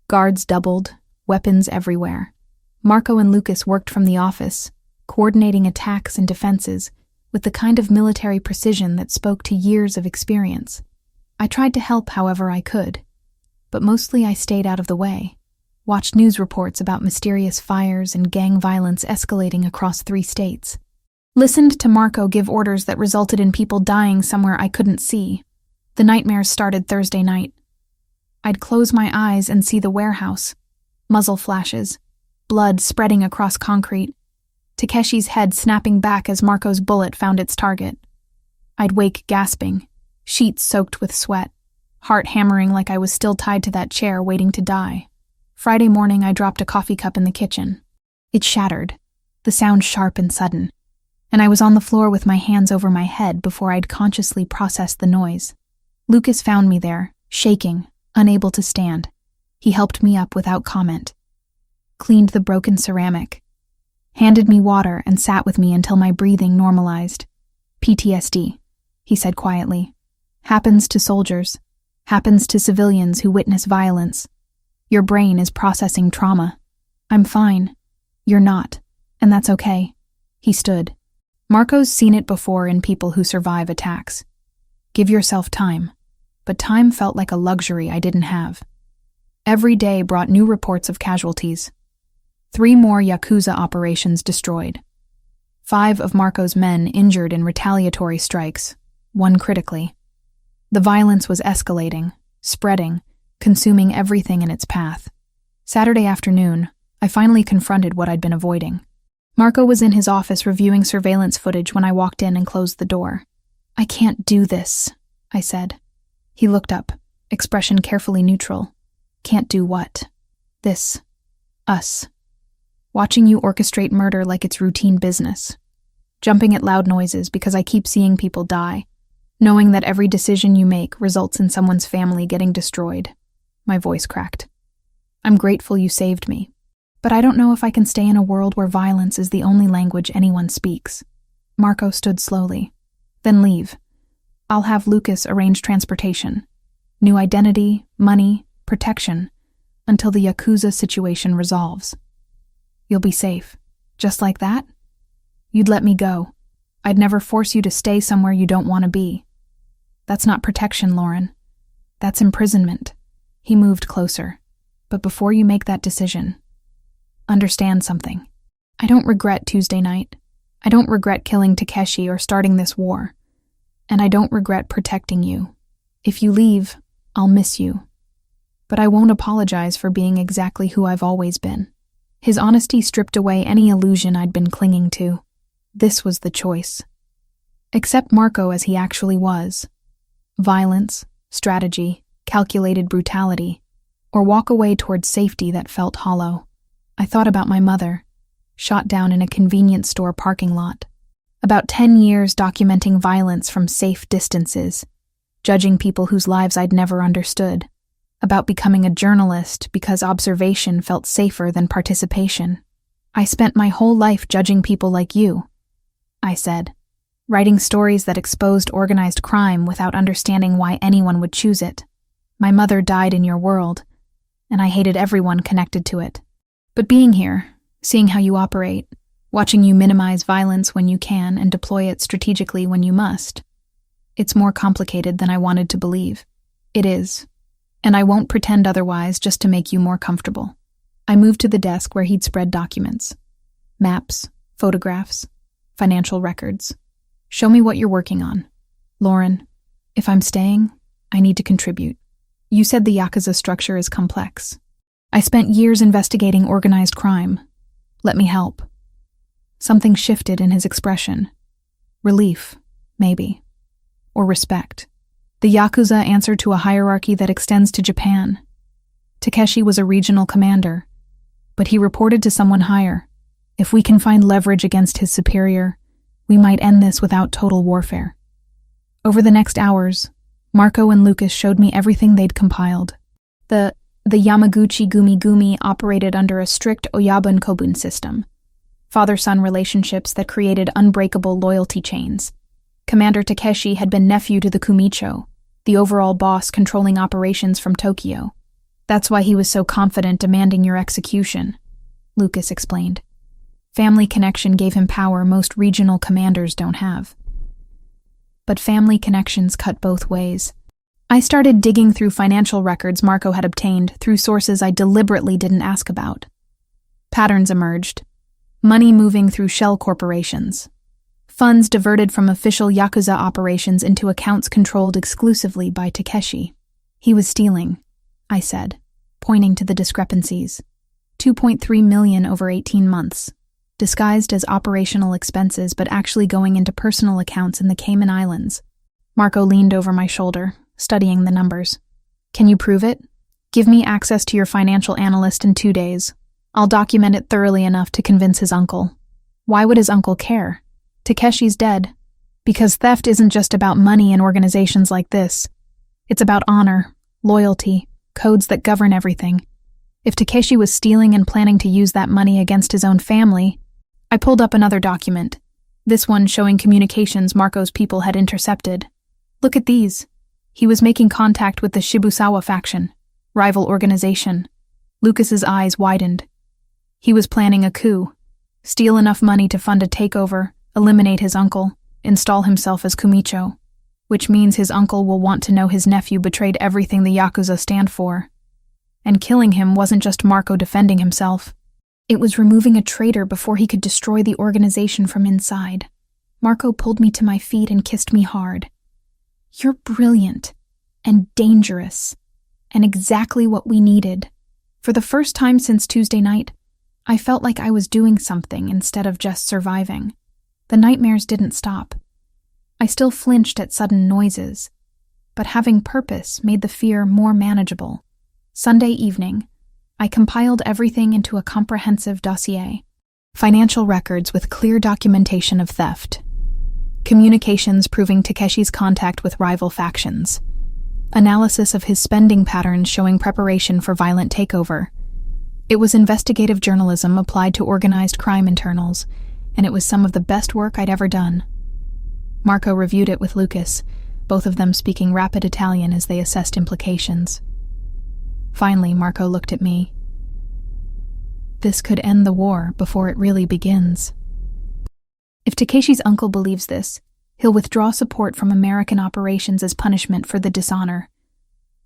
[SPEAKER 1] Guards doubled, weapons everywhere. Marco and Lucas worked from the office, coordinating attacks and defenses with the kind of military precision that spoke to years of experience. I tried to help however I could, but mostly I stayed out of the way, watched news reports about mysterious fires and gang violence escalating across 3 states. Listened to Marco give orders that resulted in people dying somewhere I couldn't see. The nightmares started Thursday night. I'd close my eyes and see the warehouse, muzzle flashes, blood spreading across concrete, Takeshi's head snapping back as Marco's bullet found its target. I'd wake gasping, sheets soaked with sweat, heart hammering like I was still tied to that chair waiting to die. Friday morning, I dropped a coffee cup in the kitchen. It shattered, the sound sharp and sudden, and I was on the floor with my hands over my head before I'd consciously processed the noise. Lucas found me there, shaking, unable to stand. He helped me up without comment, cleaned the broken ceramic, handed me water, and sat with me until my breathing normalized. PTSD, he said quietly. Happens to soldiers. Happens to civilians who witness violence. Your brain is processing trauma. I'm fine. You're not, and that's okay. He stood. Marco's seen it before in people who survive attacks. Give yourself time. But time felt like a luxury I didn't have. Every day brought new reports of casualties. 3 more Yakuza operations destroyed. 5 of Marco's men injured in retaliatory strikes, 1 critically. The violence was escalating, spreading, consuming everything in its path. Saturday afternoon, I finally confronted what I'd been avoiding. Marco was in his office reviewing surveillance footage when I walked in and closed the door. I can't do this, I said. He looked up, expression carefully neutral. Can't do what? This. Us. Watching you orchestrate murder like it's routine business. Jumping at loud noises because I keep seeing people die. Knowing that every decision you make results in someone's family getting destroyed. My voice cracked. I'm grateful you saved me. But I don't know if I can stay in a world where violence is the only language anyone speaks. Marco stood slowly. Then leave. I'll have Lucas arrange transportation. New identity, money, protection, until the Yakuza situation resolves. You'll be safe. Just like that? You'd let me go. I'd never force you to stay somewhere you don't want to be. That's not protection, Lauren. That's imprisonment. He moved closer. But before you make that decision, understand something. I don't regret Tuesday night. I don't regret killing Takeshi or starting this war. And I don't regret protecting you. If you leave, I'll miss you. But I won't apologize for being exactly who I've always been. His honesty stripped away any illusion I'd been clinging to. This was the choice. Accept Marco as he actually was. Violence, strategy, calculated brutality, or walk away towards safety that felt hollow. I thought about my mother, shot down in a convenience store parking lot. About 10 years documenting violence from safe distances, judging people whose lives I'd never understood. About becoming a journalist because observation felt safer than participation. I spent my whole life judging people like you, I said, writing stories that exposed organized crime without understanding why anyone would choose it. My mother died in your world, and I hated everyone connected to it. But being here, seeing how you operate, watching you minimize violence when you can and deploy it strategically when you must, it's more complicated than I wanted to believe. It is. And I won't pretend otherwise just to make you more comfortable. I moved to the desk where he'd spread documents. Maps, photographs, financial records. Show me what you're working on. Lauren, if I'm staying, I need to contribute. You said the Yakuza structure is complex. I spent years investigating organized crime. Let me help. Something shifted in his expression. Relief, maybe. Or respect. The Yakuza answer to a hierarchy that extends to Japan. Takeshi was a regional commander, but he reported to someone higher. If we can find leverage against his superior, we might end this without total warfare. Over the next hours, Marco and Lucas showed me everything they'd compiled. The Yamaguchi Gumi Gumi operated under a strict Oyabun Kobun system. Father-son relationships that created unbreakable loyalty chains. Commander Takeshi had been nephew to the Kumicho, the overall boss controlling operations from Tokyo. That's why he was so confident demanding your execution, Lucas explained. Family connection gave him power most regional commanders don't have. But family connections cut both ways. I started digging through financial records Marco had obtained through sources I deliberately didn't ask about. Patterns emerged. Money moving through shell corporations. Funds diverted from official Yakuza operations into accounts controlled exclusively by Takeshi. He was stealing, I said, pointing to the discrepancies. 2.3 million over 18 months, disguised as operational expenses but actually going into personal accounts in the Cayman Islands. Marco leaned over my shoulder, studying the numbers. Can you prove it? Give me access to your financial analyst in 2 days. I'll document it thoroughly enough to convince his uncle. Why would his uncle care? Takeshi's dead. Because theft isn't just about money in organizations like this. It's about honor, loyalty, codes that govern everything. If Takeshi was stealing and planning to use that money against his own family, I pulled up another document, this one showing communications Marco's people had intercepted. Look at these. He was making contact with the Shibusawa faction, rival organization. Lucas's eyes widened. He was planning a coup, steal enough money to fund a takeover, eliminate his uncle, install himself as Kumicho, which means his uncle will want to know his nephew betrayed everything the Yakuza stand for. And killing him wasn't just Marco defending himself. It was removing a traitor before he could destroy the organization from inside. Marco pulled me to my feet and kissed me hard. You're brilliant and dangerous, and exactly what we needed. For the first time since Tuesday night, I felt like I was doing something instead of just surviving. The nightmares didn't stop. I still flinched at sudden noises, but having purpose made the fear more manageable. Sunday evening, I compiled everything into a comprehensive dossier. Financial records with clear documentation of theft. Communications proving Takeshi's contact with rival factions. Analysis of his spending patterns showing preparation for violent takeover. It was investigative journalism applied to organized crime internals, and it was some of the best work I'd ever done. Marco reviewed it with Lucas, both of them speaking rapid Italian as they assessed implications. Finally, Marco looked at me. This could end the war before it really begins. If Takeshi's uncle believes this, he'll withdraw support from American operations as punishment for the dishonor.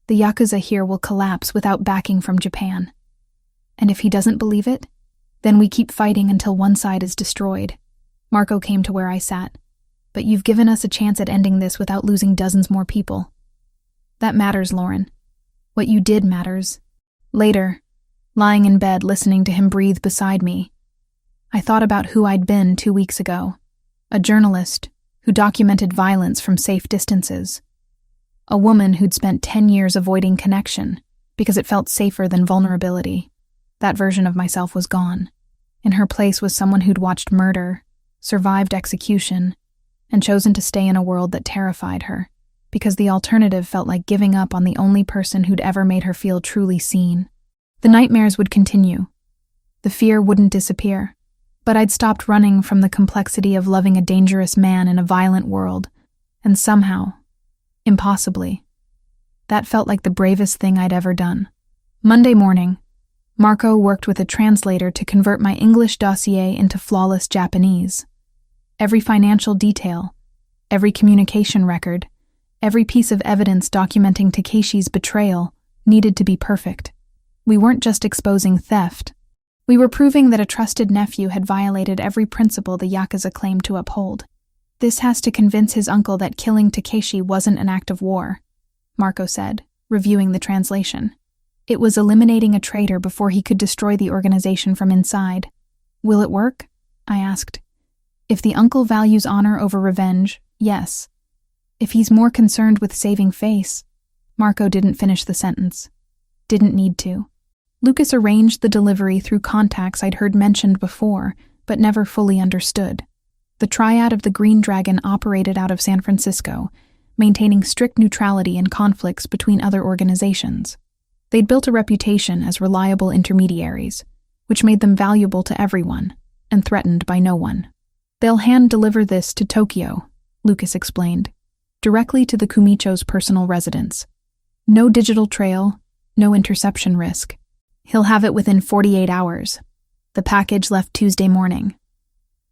[SPEAKER 1] The Yakuza here will collapse without backing from Japan. And if he doesn't believe it, then we keep fighting until one side is destroyed. Marco came to where I sat. But you've given us a chance at ending this without losing dozens more people. That matters, Lauren. What you did matters. Later, lying in bed listening to him breathe beside me, I thought about who I'd been 2 weeks ago. A journalist who documented violence from safe distances. A woman who'd spent 10 years avoiding connection because it felt safer than vulnerability. That version of myself was gone. In her place was someone who'd watched murder, survived execution, and chosen to stay in a world that terrified her, because the alternative felt like giving up on the only person who'd ever made her feel truly seen. The nightmares would continue. The fear wouldn't disappear, but I'd stopped running from the complexity of loving a dangerous man in a violent world, and somehow, impossibly, that felt like the bravest thing I'd ever done. Monday morning, Marco worked with a translator to convert my English dossier into flawless Japanese. Every financial detail, every communication record, every piece of evidence documenting Takeshi's betrayal needed to be perfect. We weren't just exposing theft. We were proving that a trusted nephew had violated every principle the Yakuza claimed to uphold. This has to convince his uncle that killing Takeshi wasn't an act of war, Marco said, reviewing the translation. It was eliminating a traitor before he could destroy the organization from inside. Will it work? I asked. If the uncle values honor over revenge, yes. If he's more concerned with saving face, Marco didn't finish the sentence. Didn't need to. Lucas arranged the delivery through contacts I'd heard mentioned before, but never fully understood. The triad of the Green Dragon operated out of San Francisco, maintaining strict neutrality in conflicts between other organizations. They'd built a reputation as reliable intermediaries, which made them valuable to everyone and threatened by no one. They'll hand-deliver this to Tokyo, Lucas explained, directly to the Kumicho's personal residence. No digital trail, no interception risk. He'll have it within 48 hours. The package left Tuesday morning.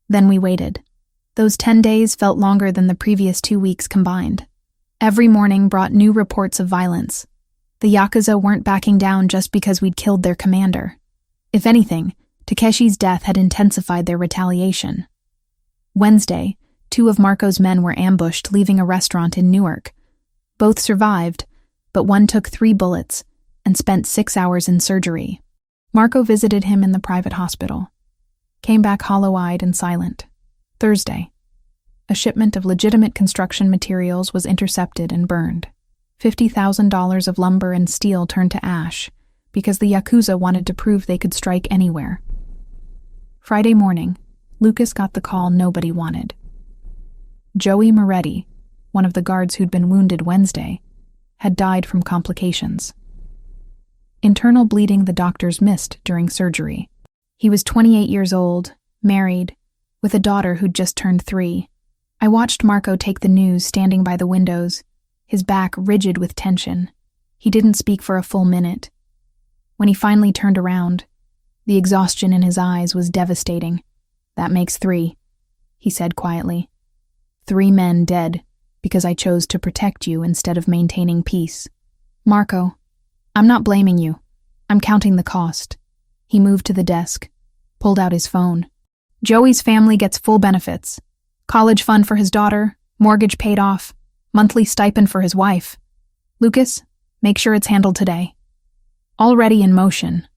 [SPEAKER 1] Then we waited. Those 10 days felt longer than the previous 2 weeks combined. Every morning brought new reports of violence. The Yakuza weren't backing down just because we'd killed their commander. If anything, Takeshi's death had intensified their retaliation. Wednesday, 2 of Marco's men were ambushed leaving a restaurant in Newark. Both survived, but one took 3 bullets and spent 6 hours in surgery. Marco visited him in the private hospital. Came back hollow-eyed and silent. Thursday. A shipment of legitimate construction materials was intercepted and burned. $50,000 of lumber and steel turned to ash because the Yakuza wanted to prove they could strike anywhere. Friday morning, Lucas got the call nobody wanted. Joey Moretti, one of the guards who'd been wounded Wednesday, had died from complications. Internal bleeding the doctors missed during surgery. He was 28 years old, married, with a daughter who'd just turned 3. I watched Marco take the news standing by the windows, his back rigid with tension. He didn't speak for a full minute. When he finally turned around, the exhaustion in his eyes was devastating. "That makes 3, he said quietly. 3 men dead because I chose to protect you instead of maintaining peace. Marco, I'm not blaming you. I'm counting the cost." He moved to the desk, pulled out his phone. "Joey's family gets full benefits. College fund for his daughter, mortgage paid off, monthly stipend for his wife. Lucas, make sure it's handled today." "Already in motion,"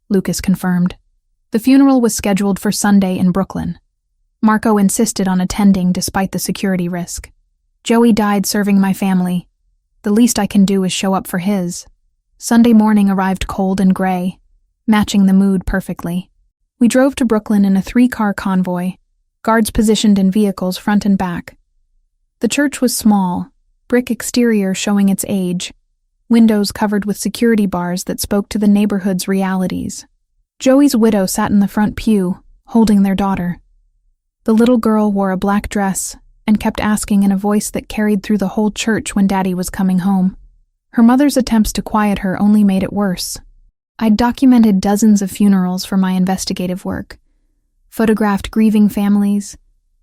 [SPEAKER 1] Lucas confirmed. The funeral was scheduled for Sunday in Brooklyn. Marco insisted on attending despite the security risk. "Joey died serving my family. The least I can do is show up for his." Sunday morning arrived cold and gray, matching the mood perfectly. We drove to Brooklyn in a 3-car convoy, guards positioned in vehicles front and back. The church was small, brick exterior showing its age, windows covered with security bars that spoke to the neighborhood's realities. Joey's widow sat in the front pew, holding their daughter. The little girl wore a black dress and kept asking in a voice that carried through the whole church when Daddy was coming home. Her mother's attempts to quiet her only made it worse. I'd documented dozens of funerals for my investigative work, photographed grieving families,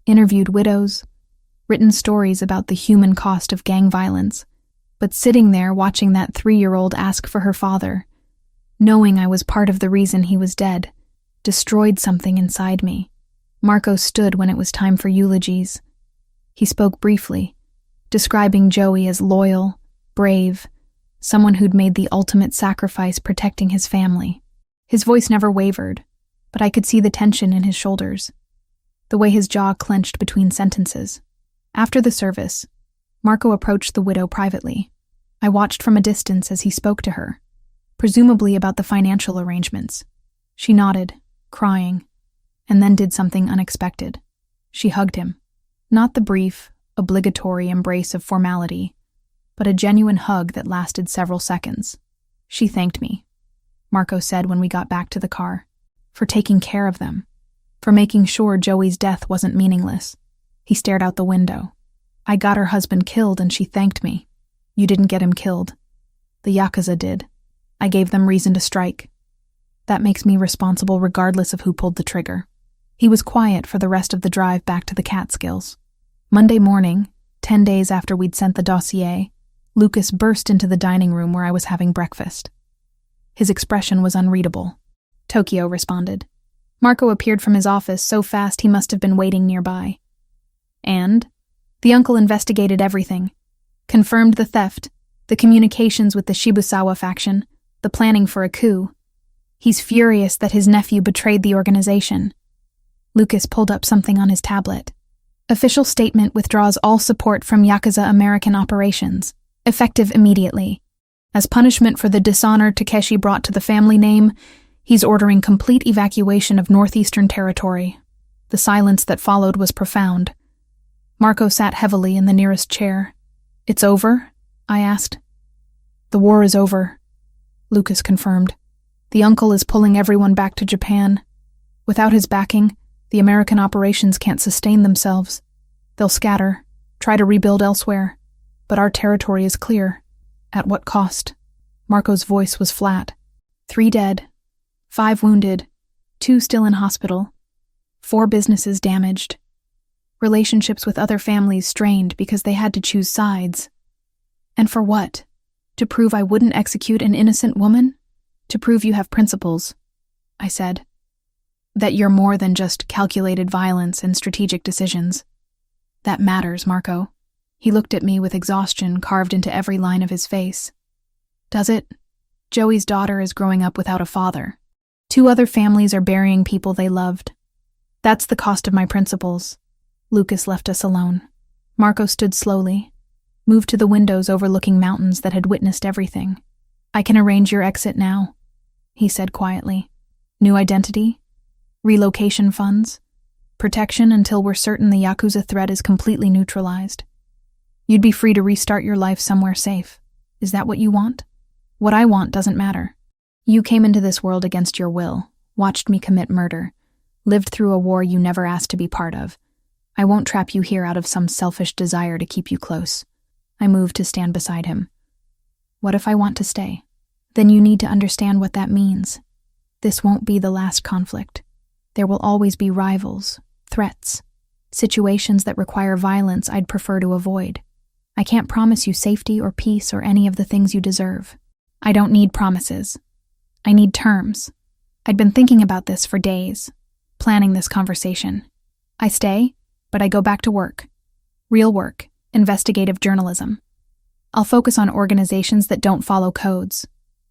[SPEAKER 1] interviewed widows, written stories about the human cost of gang violence, but sitting there watching that 3-year-old ask for her father, knowing I was part of the reason he was dead, destroyed something inside me. Marco stood when it was time for eulogies. He spoke briefly, describing Joey as loyal, brave, someone who'd made the ultimate sacrifice protecting his family. His voice never wavered, but I could see the tension in his shoulders, the way his jaw clenched between sentences. After the service, Marco approached the widow privately. I watched from a distance as he spoke to her, presumably about the financial arrangements. She nodded, crying, and then did something unexpected. She hugged him. Not the brief, obligatory embrace of formality, but a genuine hug that lasted several seconds. "She thanked me," Marco said when we got back to the car, "for taking care of them, for making sure Joey's death wasn't meaningless." He stared out the window. "I got her husband killed and she thanked me." "You didn't get him killed. The Yakuza did. I gave them reason to strike. That makes me responsible regardless of who pulled the trigger." He was quiet for the rest of the drive back to the Catskills. Monday morning, 10 days after we'd sent the dossier, Lucas burst into the dining room where I was having breakfast. His expression was unreadable. Tokyo responded. Marco appeared from his office so fast he must have been waiting nearby. And the uncle investigated everything, confirmed the theft, the communications with the Shibusawa faction, the planning for a coup. He's furious that his nephew betrayed the organization. Lucas pulled up something on his tablet. "Official statement withdraws all support from Yakuza American operations, effective immediately. As punishment for the dishonor Takeshi brought to the family name, he's ordering complete evacuation of Northeastern Territory." The silence that followed was profound. Marco sat heavily in the nearest chair. "It's over?" I asked. "The war is over," Lucas confirmed. "The uncle is pulling everyone back to Japan. Without his backing, the American operations can't sustain themselves. They'll scatter, try to rebuild elsewhere, but our territory is clear. At what cost?" Marco's voice was flat. 3 dead, 5 wounded, 2 still in hospital, 4 businesses damaged, relationships with other families strained because they had to choose sides. And for what? To prove I wouldn't execute an innocent woman? To prove you have principles, I said. That you're more than just calculated violence and strategic decisions. That matters, Marco. He looked at me with exhaustion carved into every line of his face. Does it? Joey's daughter is growing up without a father. 2 other families are burying people they loved. That's the cost of my principles. Lucas left us alone. Marco stood slowly, moved to the windows overlooking mountains that had witnessed everything. "I can arrange your exit now," he said quietly. "New identity? Relocation funds? Protection until we're certain the Yakuza threat is completely neutralized. You'd be free to restart your life somewhere safe. Is that what you want? What I want doesn't matter. You came into this world against your will, watched me commit murder, lived through a war you never asked to be part of. I won't trap you here out of some selfish desire to keep you close." I moved to stand beside him. "What if I want to stay? Then you need to understand what that means. This won't be the last conflict. There will always be rivals, threats, situations that require violence I'd prefer to avoid. I can't promise you safety or peace or any of the things you deserve. I don't need promises. I need terms." I'd been thinking about this for days, planning this conversation. I stay, but I go back to work. Real work, investigative journalism. I'll focus on organizations that don't follow codes,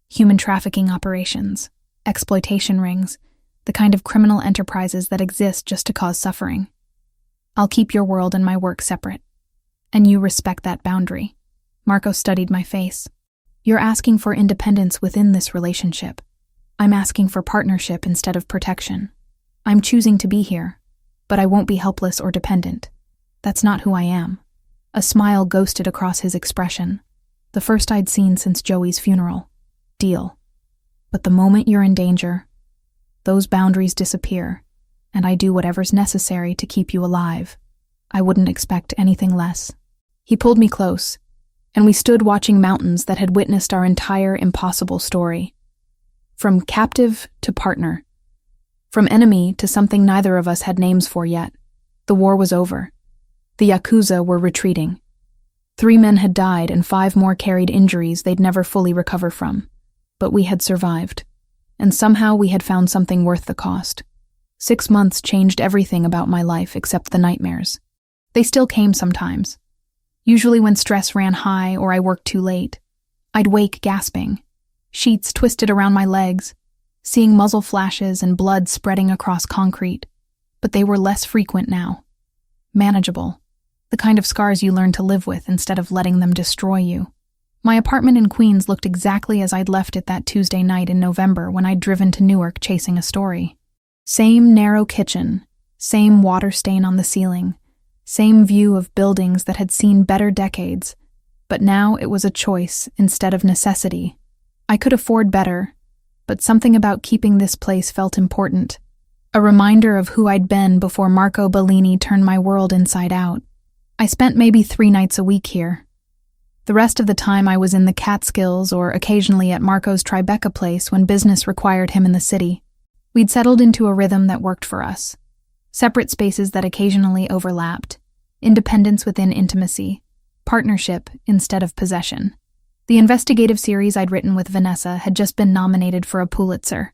[SPEAKER 1] human trafficking operations, exploitation rings, the kind of criminal enterprises that exist just to cause suffering. I'll keep your world and my work separate. And you respect that boundary. Marco studied my face. "You're asking for independence within this relationship. I'm asking for partnership instead of protection. I'm choosing to be here, but I won't be helpless or dependent. That's not who I am." A smile ghosted across his expression, the first I'd seen since Joey's funeral. "Deal. But the moment you're in danger, those boundaries disappear, and I do whatever's necessary to keep you alive. I wouldn't expect anything less." He pulled me close, and we stood watching mountains that had witnessed our entire impossible story. From captive to partner. From enemy to something neither of us had names for yet. The war was over. The Yakuza were retreating. 3 men had died and 5 more carried injuries they'd never fully recover from. But we had survived. And somehow we had found something worth the cost. 6 months changed everything about my life except the nightmares. They still came sometimes. Usually when stress ran high or I worked too late. I'd wake gasping, sheets twisted around my legs, seeing muzzle flashes and blood spreading across concrete. But they were less frequent now. Manageable. The kind of scars you learn to live with instead of letting them destroy you. My apartment in Queens looked exactly as I'd left it that Tuesday night in November when I'd driven to Newark chasing a story. Same narrow kitchen, same water stain on the ceiling, same view of buildings that had seen better decades, but now it was a choice instead of necessity. I could afford better, but something about keeping this place felt important. A reminder of who I'd been before Marco Bellini turned my world inside out. I spent maybe 3 nights a week here. The rest of the time I was in the Catskills or occasionally at Marco's Tribeca place when business required him in the city. We'd settled into a rhythm that worked for us. Separate spaces that occasionally overlapped. Independence within intimacy. Partnership instead of possession. The investigative series I'd written with Vanessa had just been nominated for a Pulitzer.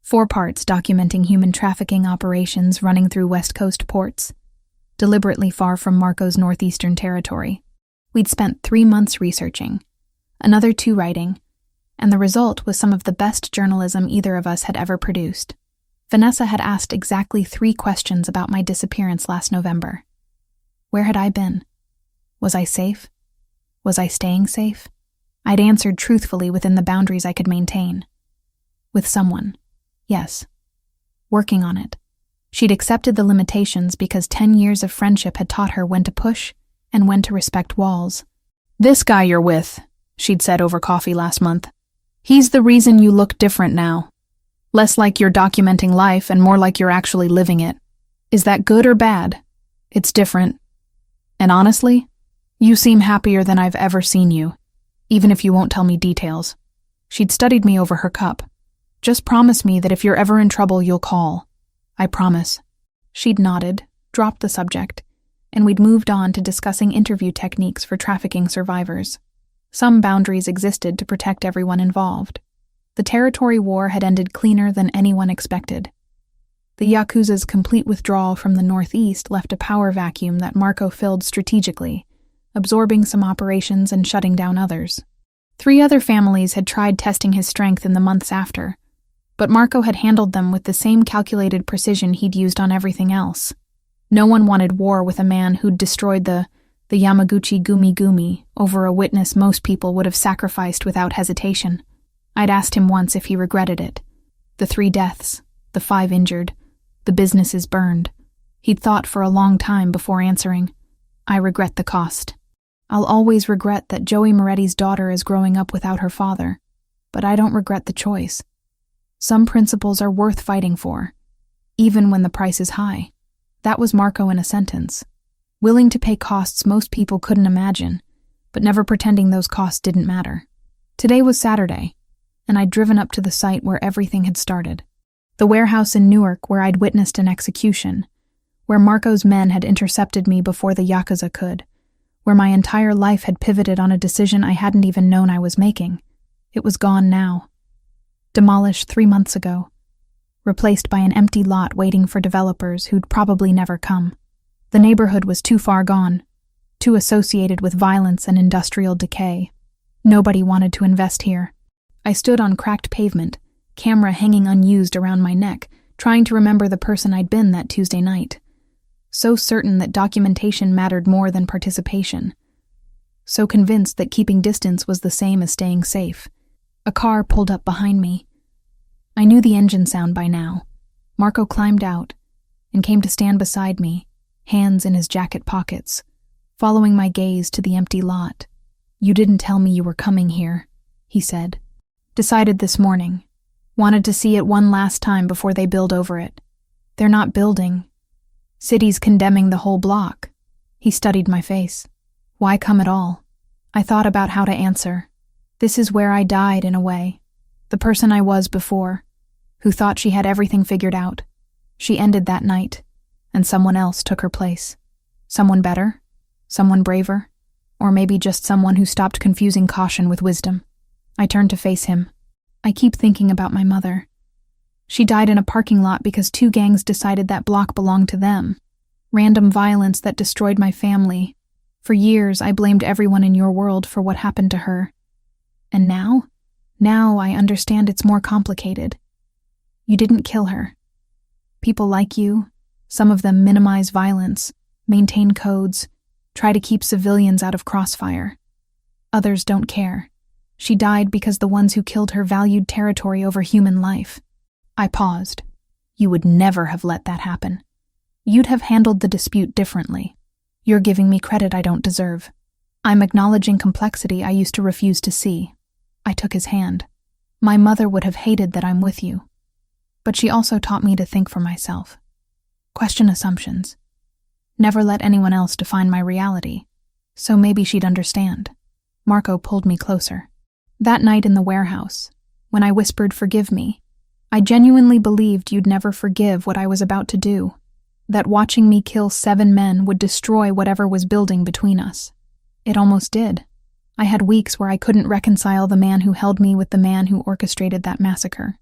[SPEAKER 1] 4 parts documenting human trafficking operations running through West Coast ports, deliberately far from Marco's northeastern territory. We'd spent 3 months researching, another 2 writing, and the result was some of the best journalism either of us had ever produced. Vanessa had asked exactly 3 questions about my disappearance last November. Where had I been? Was I safe? Was I staying safe? I'd answered truthfully within the boundaries I could maintain. With someone. Yes. Working on it. She'd accepted the limitations because 10 years of friendship had taught her when to push and when to respect walls. "This guy you're with," she'd said over coffee last month. "He's the reason you look different now. Less like you're documenting life and more like you're actually living it. Is that good or bad? It's different. And honestly, you seem happier than I've ever seen you, even if you won't tell me details." She'd studied me over her cup. "Just promise me that if you're ever in trouble, you'll call." "I promise." She'd nodded, dropped the subject, and we'd moved on to discussing interview techniques for trafficking survivors. Some boundaries existed to protect everyone involved. The territory war had ended cleaner than anyone expected. The Yakuza's complete withdrawal from the Northeast left a power vacuum that Marco filled strategically, absorbing some operations and shutting down others. 3 other families had tried testing his strength in the months after, but Marco had handled them with the same calculated precision he'd used on everything else. No one wanted war with a man who'd destroyed the Yamaguchi Gumi Gumi over a witness most people would have sacrificed without hesitation. I'd asked him once if he regretted it. The 3 deaths, the 5 injured, the businesses burned. He'd thought for a long time before answering. I regret the cost. I'll always regret that Joey Moretti's daughter is growing up without her father, but I don't regret the choice. Some principles are worth fighting for, even when the price is high. That was Marco in a sentence. Willing to pay costs most people couldn't imagine, but never pretending those costs didn't matter. Today was Saturday, and I'd driven up to the site where everything had started. The warehouse in Newark where I'd witnessed an execution, where Marco's men had intercepted me before the Yakuza could, where my entire life had pivoted on a decision I hadn't even known I was making. It was gone now. Demolished 3 months ago. Replaced by an empty lot waiting for developers who'd probably never come. The neighborhood was too far gone, too associated with violence and industrial decay. Nobody wanted to invest here. I stood on cracked pavement, camera hanging unused around my neck, trying to remember the person I'd been that Tuesday night. So certain that documentation mattered more than participation. So convinced that keeping distance was the same as staying safe. A car pulled up behind me. I knew the engine sound by now. Marco climbed out and came to stand beside me, hands in his jacket pockets, following my gaze to the empty lot. "You didn't tell me you were coming here," he said. "Decided this morning. Wanted to see it one last time before they build over it. They're not building. City's condemning the whole block." He studied my face. "Why come at all?" I thought about how to answer. This is where I died, in a way. The person I was before, who thought she had everything figured out. She ended that night, and someone else took her place. Someone better? Someone braver? Or maybe just someone who stopped confusing caution with wisdom. I turned to face him. "I keep thinking about my mother. She died in a parking lot because 2 gangs decided that block belonged to them. Random violence that destroyed my family. For years, I blamed everyone in your world for what happened to her. And now? Now I understand it's more complicated. You didn't kill her. People like you, some of them minimize violence, maintain codes, try to keep civilians out of crossfire. Others don't care. She died because the ones who killed her valued territory over human life." I paused. "You would never have let that happen. You'd have handled the dispute differently. You're giving me credit I don't deserve. I'm acknowledging complexity I used to refuse to see." I took his hand. "My mother would have hated that I'm with you. But she also taught me to think for myself. Question assumptions. Never let anyone else define my reality. So maybe she'd understand." Marco pulled me closer. "That night in the warehouse, when I whispered forgive me, I genuinely believed you'd never forgive what I was about to do. That watching me kill 7 men would destroy whatever was building between us. It almost did. I had weeks where I couldn't reconcile the man who held me with the man who orchestrated that massacre.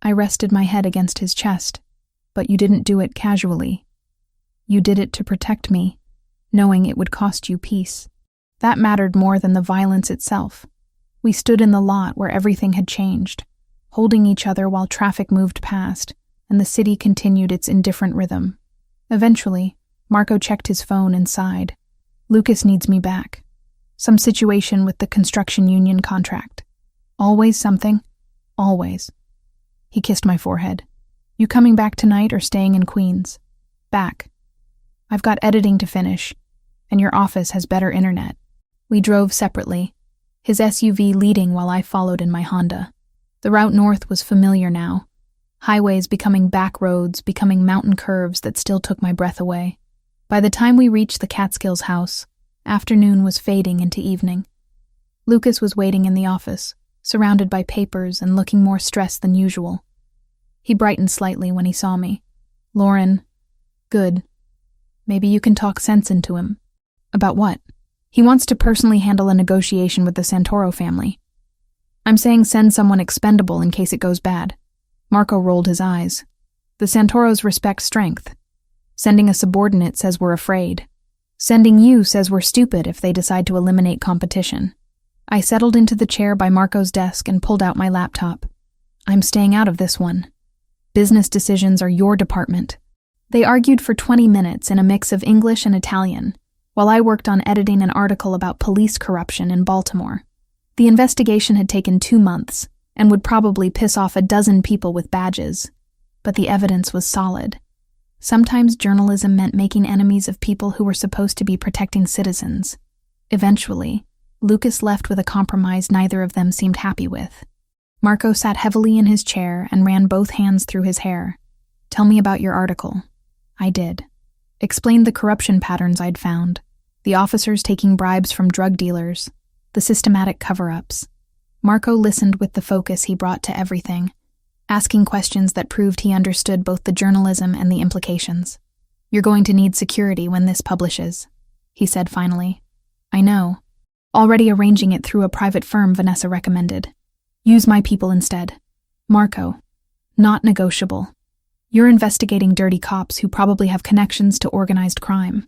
[SPEAKER 1] I rested my head against his chest, but you didn't do it casually. You did it to protect me, knowing it would cost you peace. That mattered more than the violence itself. We stood in the lot where everything had changed, holding each other while traffic moved past, and the city continued its indifferent rhythm. Eventually, Marco checked his phone and sighed. "Lucas needs me back. Some situation with the construction union contract. Always something. Always." He kissed my forehead. "You coming back tonight or staying in Queens?" "Back. I've got editing to finish, and your office has better internet." We drove separately, his SUV leading while I followed in my Honda. The route north was familiar now. Highways becoming back roads, becoming mountain curves that still took my breath away. By the time we reached the Catskills house, afternoon was fading into evening. Lucas was waiting in the office, surrounded by papers and looking more stressed than usual. He brightened slightly when he saw me. "Lauren, good. Maybe you can talk sense into him." "About what?" "He wants to personally handle a negotiation with the Santoro family. I'm saying send someone expendable in case it goes bad." Marco rolled his eyes. "The Santoros respect strength. Sending a subordinate says we're afraid. Sending you says we're stupid if they decide to eliminate competition." I settled into the chair by Marco's desk and pulled out my laptop. "I'm staying out of this one. Business decisions are your department. They argued for 20 minutes in a mix of English and Italian, while I worked on editing an article about police corruption in Baltimore. The investigation had taken 2 months and would probably piss off a dozen people with badges, but the evidence was solid. Sometimes journalism meant making enemies of people who were supposed to be protecting citizens. Eventually, Lucas left with a compromise neither of them seemed happy with. Marco sat heavily in his chair and ran both hands through his hair. "Tell me about your article." I did. Explained the corruption patterns I'd found, the officers taking bribes from drug dealers, the systematic cover-ups. Marco listened with the focus he brought to everything, asking questions that proved he understood both the journalism and the implications. "You're going to need security when this publishes," he said finally. "I know. Already arranging it through a private firm Vanessa recommended. Use my people instead." "Marco, not negotiable. You're investigating dirty cops who probably have connections to organized crime.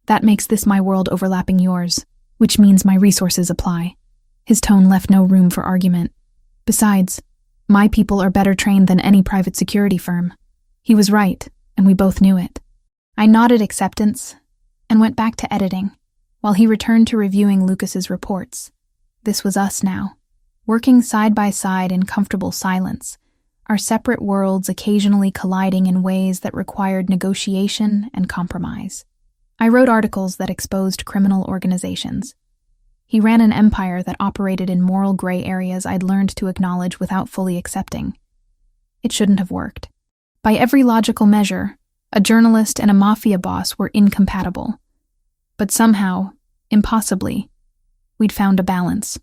[SPEAKER 1] That makes this my world overlapping yours, which means my resources apply." His tone left no room for argument. "Besides, my people are better trained than any private security firm." He was right, and we both knew it. I nodded acceptance and went back to editing, while he returned to reviewing Lucas's reports. This was us now, working side by side in comfortable silence, our separate worlds occasionally colliding in ways that required negotiation and compromise. I wrote articles that exposed criminal organizations. He ran an empire that operated in moral gray areas I'd learned to acknowledge without fully accepting. It shouldn't have worked. By every logical measure, a journalist and a mafia boss were incompatible. But somehow, impossibly, we'd found a balance.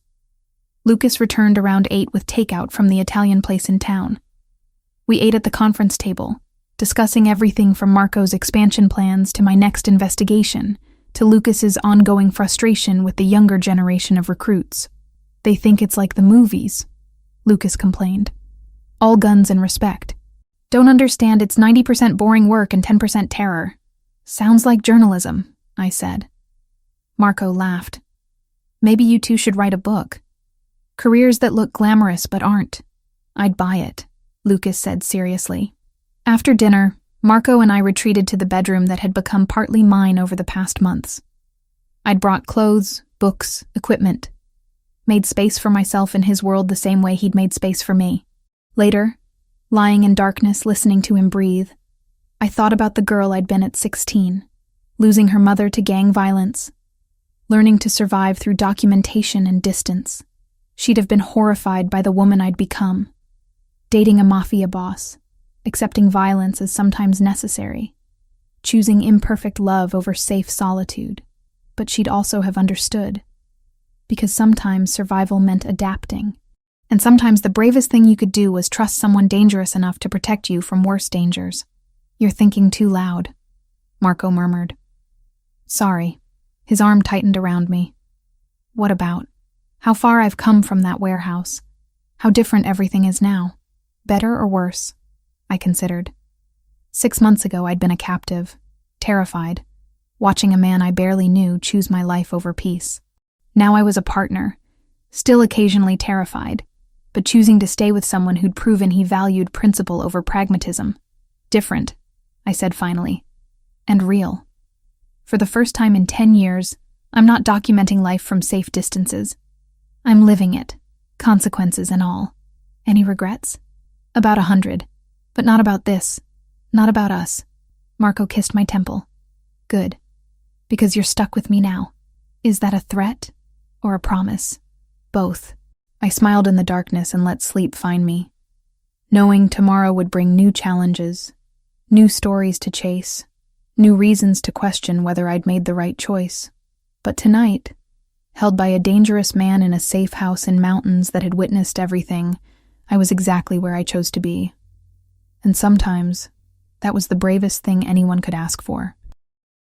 [SPEAKER 1] Lucas returned around 8 with takeout from the Italian place in town. We ate at the conference table, discussing everything from Marco's expansion plans to my next investigation, to Lucas's ongoing frustration with the younger generation of recruits. "They think it's like the movies," Lucas complained. "All guns and respect. Don't understand it's 90% boring work and 10% terror." "Sounds like journalism," I said. Marco laughed. "Maybe you two should write a book. Careers that look glamorous but aren't." "I'd buy it," Lucas said seriously. After dinner, Marco and I retreated to the bedroom that had become partly mine over the past months. I'd brought clothes, books, equipment, made space for myself in his world the same way he'd made space for me. Later, lying in darkness listening to him breathe, I thought about the girl I'd been at 16, losing her mother to gang violence, learning to survive through documentation and distance. She'd have been horrified by the woman I'd become, dating a mafia boss, accepting violence as sometimes necessary, choosing imperfect love over safe solitude. But she'd also have understood, because sometimes survival meant adapting, and sometimes the bravest thing you could do was trust someone dangerous enough to protect you from worse dangers. "You're thinking too loud," Marco murmured. "Sorry." His arm tightened around me. "What about? How far I've come from that warehouse. How different everything is now. Better or worse?" I considered. 6 months ago, I'd been a captive, terrified, watching a man I barely knew choose my life over peace. Now I was a partner, still occasionally terrified, but choosing to stay with someone who'd proven he valued principle over pragmatism. "Different," I said finally, "and real. For the first time in 10 years, I'm not documenting life from safe distances. I'm living it, consequences and all." "Any regrets?" "About 100. But not about this. Not about us." Marco kissed my temple. "Good. Because you're stuck with me now." "Is that a threat or a promise?" "Both." I smiled in the darkness and let sleep find me, knowing tomorrow would bring new challenges, new stories to chase, new reasons to question whether I'd made the right choice. But tonight, held by a dangerous man in a safe house in mountains that had witnessed everything, I was exactly where I chose to be. And sometimes, that was the bravest thing anyone could ask for.